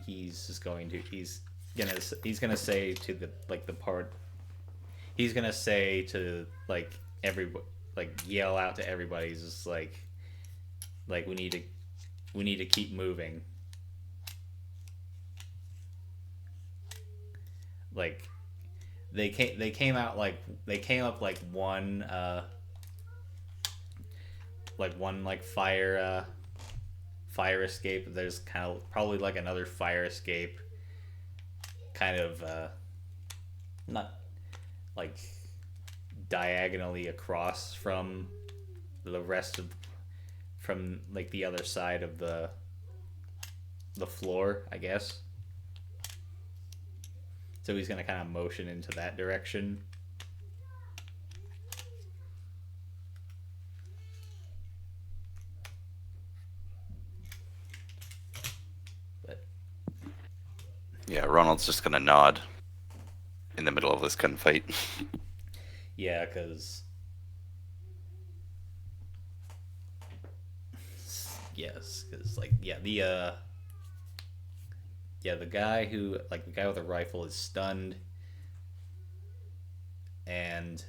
he's gonna say to everybody, like yell out to everybody. He's just like we need to keep moving. Like they came up like one fire escape. There's kind of probably like another fire escape, kind of not like diagonally across from the rest of from like the other side of the floor, I guess. So he's gonna kind of motion into that direction. But yeah, Ronald's just gonna nod in the middle of this gunfight. Yeah, because the guy with the rifle is stunned, and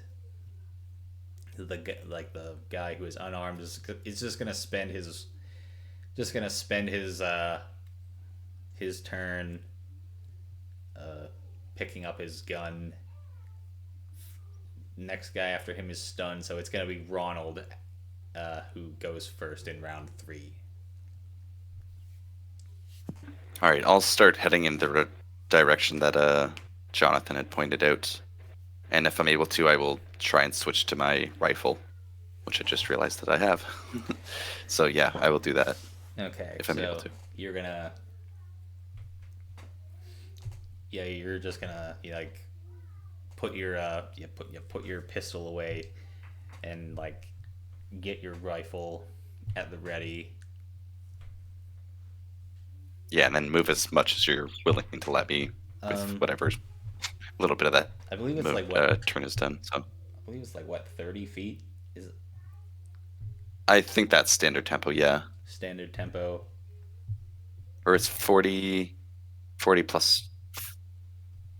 the guy who is unarmed is just gonna spend his turn picking up his gun. Next guy after him is stunned, so it's gonna be Ronald who goes first in round 3. All right, I'll start heading in the direction that Jonathan had pointed out, and if I'm able to, I will try and switch to my rifle, which I just realized that I have. So yeah, I will do that. Okay, if I'm able to. You're gonna, you're just gonna put your pistol away and like get your rifle at the ready. Yeah, and then move as much as you're willing to let me with whatever little bit of that. I believe it's turn is done. So I believe it's 30 feet. Is it? I think that's standard tempo. Yeah. Standard tempo. Or it's 40 plus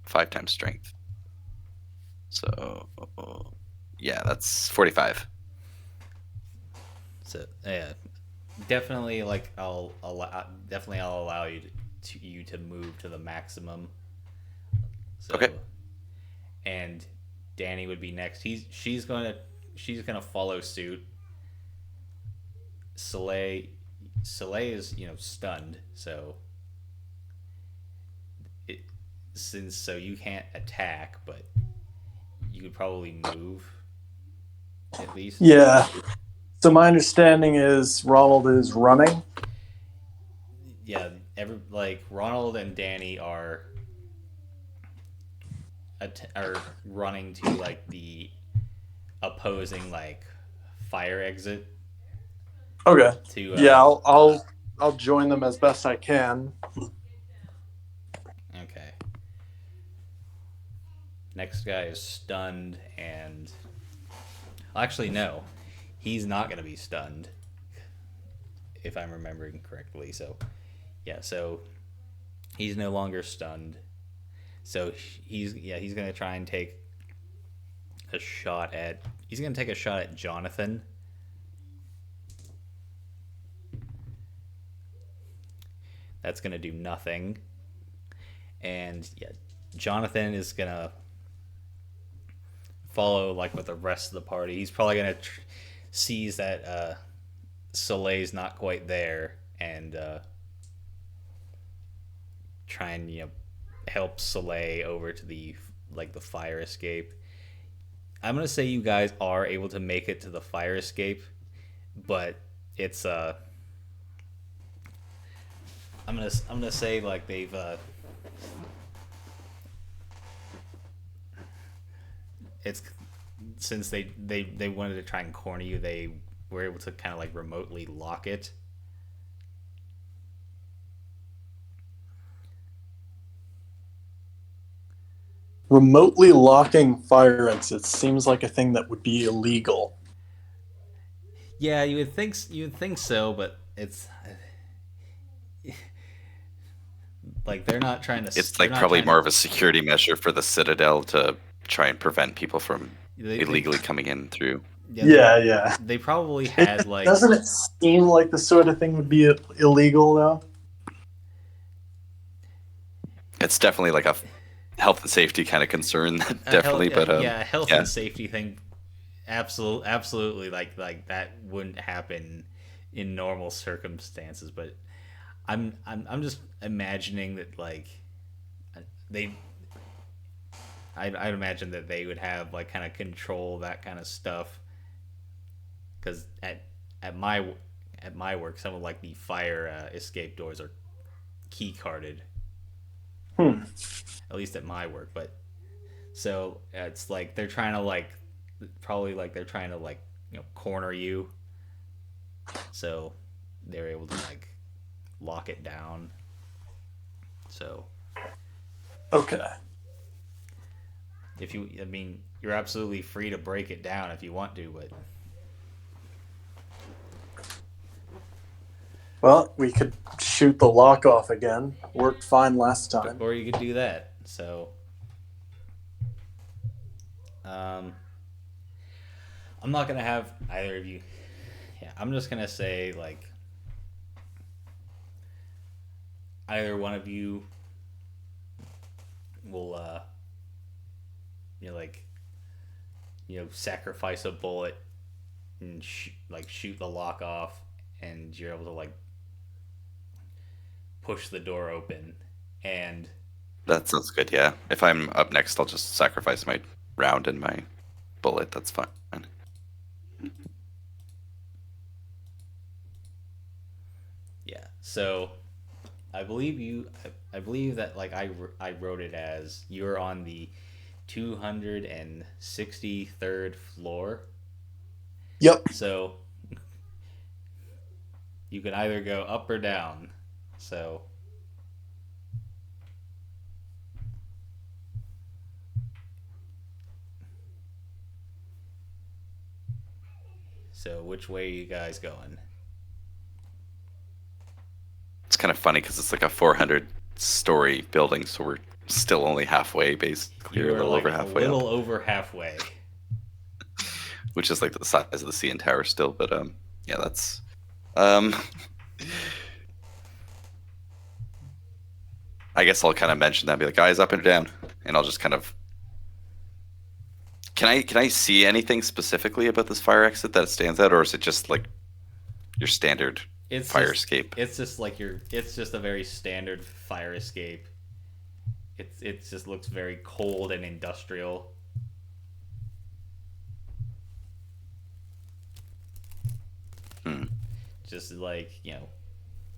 5 times strength. So yeah, that's 45. So yeah. Definitely, I'll allow you to move to the maximum. So, okay. And Danny would be next. She's gonna follow suit. Soleil is stunned, so you can't attack, but you could probably move at least. Yeah. So my understanding is Ronald is running. Yeah, Ronald and Danny are running to like the opposing like fire exit Okay. to Yeah, I'll join them as best I can. okay. Next guy is stunned and actually no, he's not gonna be stunned if I'm remembering correctly. So yeah, so he's no longer stunned. So he's gonna try and take a shot at Jonathan. That's gonna do nothing. And yeah, Jonathan is gonna follow like with the rest of the party. He's probably gonna sees that Soleil's not quite there and try and help Soleil over to the fire escape. I'm gonna say you guys are able to make it to the fire escape, but it's I'm gonna say like they've it's since they wanted to try and corner you, they were able to kind of like remotely lock it. Remotely locking fire exits seems like a thing that would be illegal. Yeah, you would think so, but it's like they're not trying to. It's They're like not probably trying more to, of a security measure for the Citadel to try and prevent people from they, illegally coming in through. Yeah. They probably It, had like doesn't it seem like the sort of thing would be illegal though? It's definitely like a health and safety kind of concern, definitely. But health and safety thing. Absolutely, like that wouldn't happen in normal circumstances. But I'm just imagining that like they. I'd imagine that they would have like kind of control that kind of stuff. Because at my work, some of like the fire escape doors are key carded. At least at my work, but so it's like they're trying to like probably like they're trying to like corner you, so they're able to like lock it down. So Okay. if you, I mean, you're absolutely free to break it down if you want to, but Well, we could shoot the lock off again. Worked fine last time. or you could do that. So I'm not gonna have either of you. Yeah, I'm just gonna say like either one of you will sacrifice a bullet and shoot the lock off, and you're able to like push the door open. And that sounds good. Yeah, if I'm up next, I'll just sacrifice my round and my bullet. That's fine. yeah, so I believe that like I wrote it as you're on the 263rd floor. Yep. So you can either go up or down. So which way are you guys going? It's kind of funny because it's like a 400-story building, so we're still only halfway, basically, or a little over halfway. A little over halfway. Which is like the size of the CN Tower still, but yeah, that's I guess I'll kind of mention that, be like, guys, up and down, and I'll just kind of. Can I see anything specifically about this fire exit that stands out, or is it just like your standard fire escape? It's just like it's just a very standard fire escape. It just looks very cold and industrial. just like,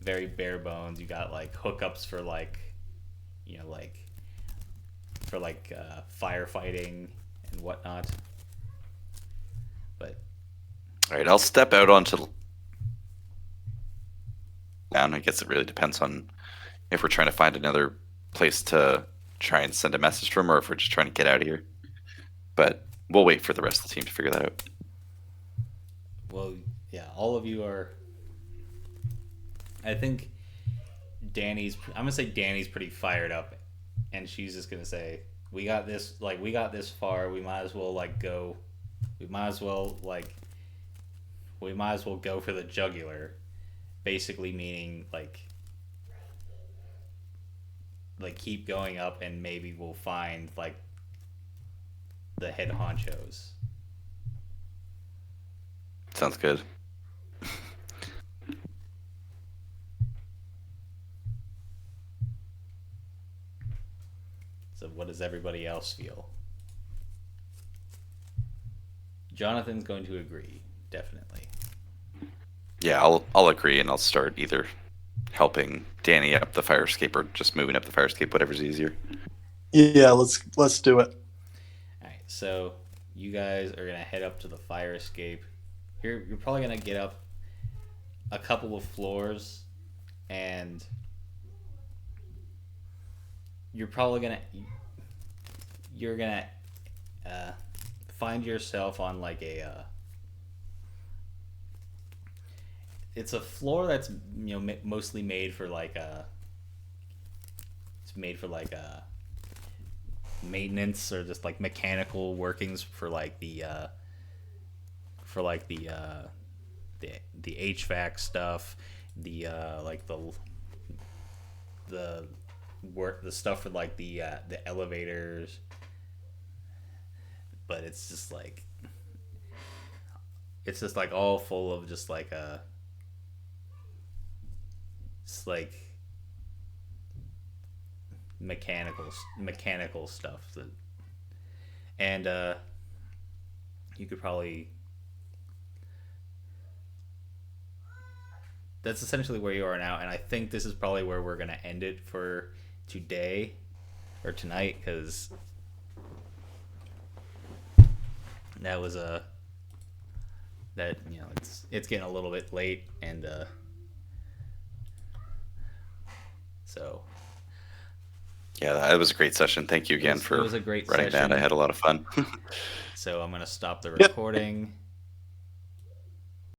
very bare bones. You got like hookups for like, like for like firefighting and whatnot. But All right, I'll step out onto the down. I guess it really depends on if we're trying to find another place to try and send a message from, or if we're just trying to get out of here. But we'll wait for the rest of the team to figure that out. well, yeah, all of you are. I think I'm gonna say Danny's pretty fired up, and she's just gonna say, "We got this. Like, we got this far. We might as well like go. We might as well go for the jugular." Basically meaning like keep going up, and maybe we'll find like the head honchos. Sounds good. So what does everybody else feel? Jonathan's going to agree, definitely. Yeah, I'll agree, and I'll start either helping Danny up the fire escape or just moving up the fire escape, whatever's easier. Yeah, let's do it. Alright, so you guys are gonna head up to the fire escape. You're probably gonna get up a couple of floors, and you're gonna find yourself on like a it's a floor that's mostly made for like maintenance, or just like mechanical workings for like the HVAC stuff, the stuff for like the elevators. But it's just like all full of just like it's like mechanical stuff and you could probably, that's essentially where you are now, and I think this is probably where we're gonna end it for today or tonight, because that was it's getting a little bit late, and so Yeah, that was a great session. Thank you again for it was a great running session. that. I had a lot of fun. So I'm gonna stop the Yep. recording.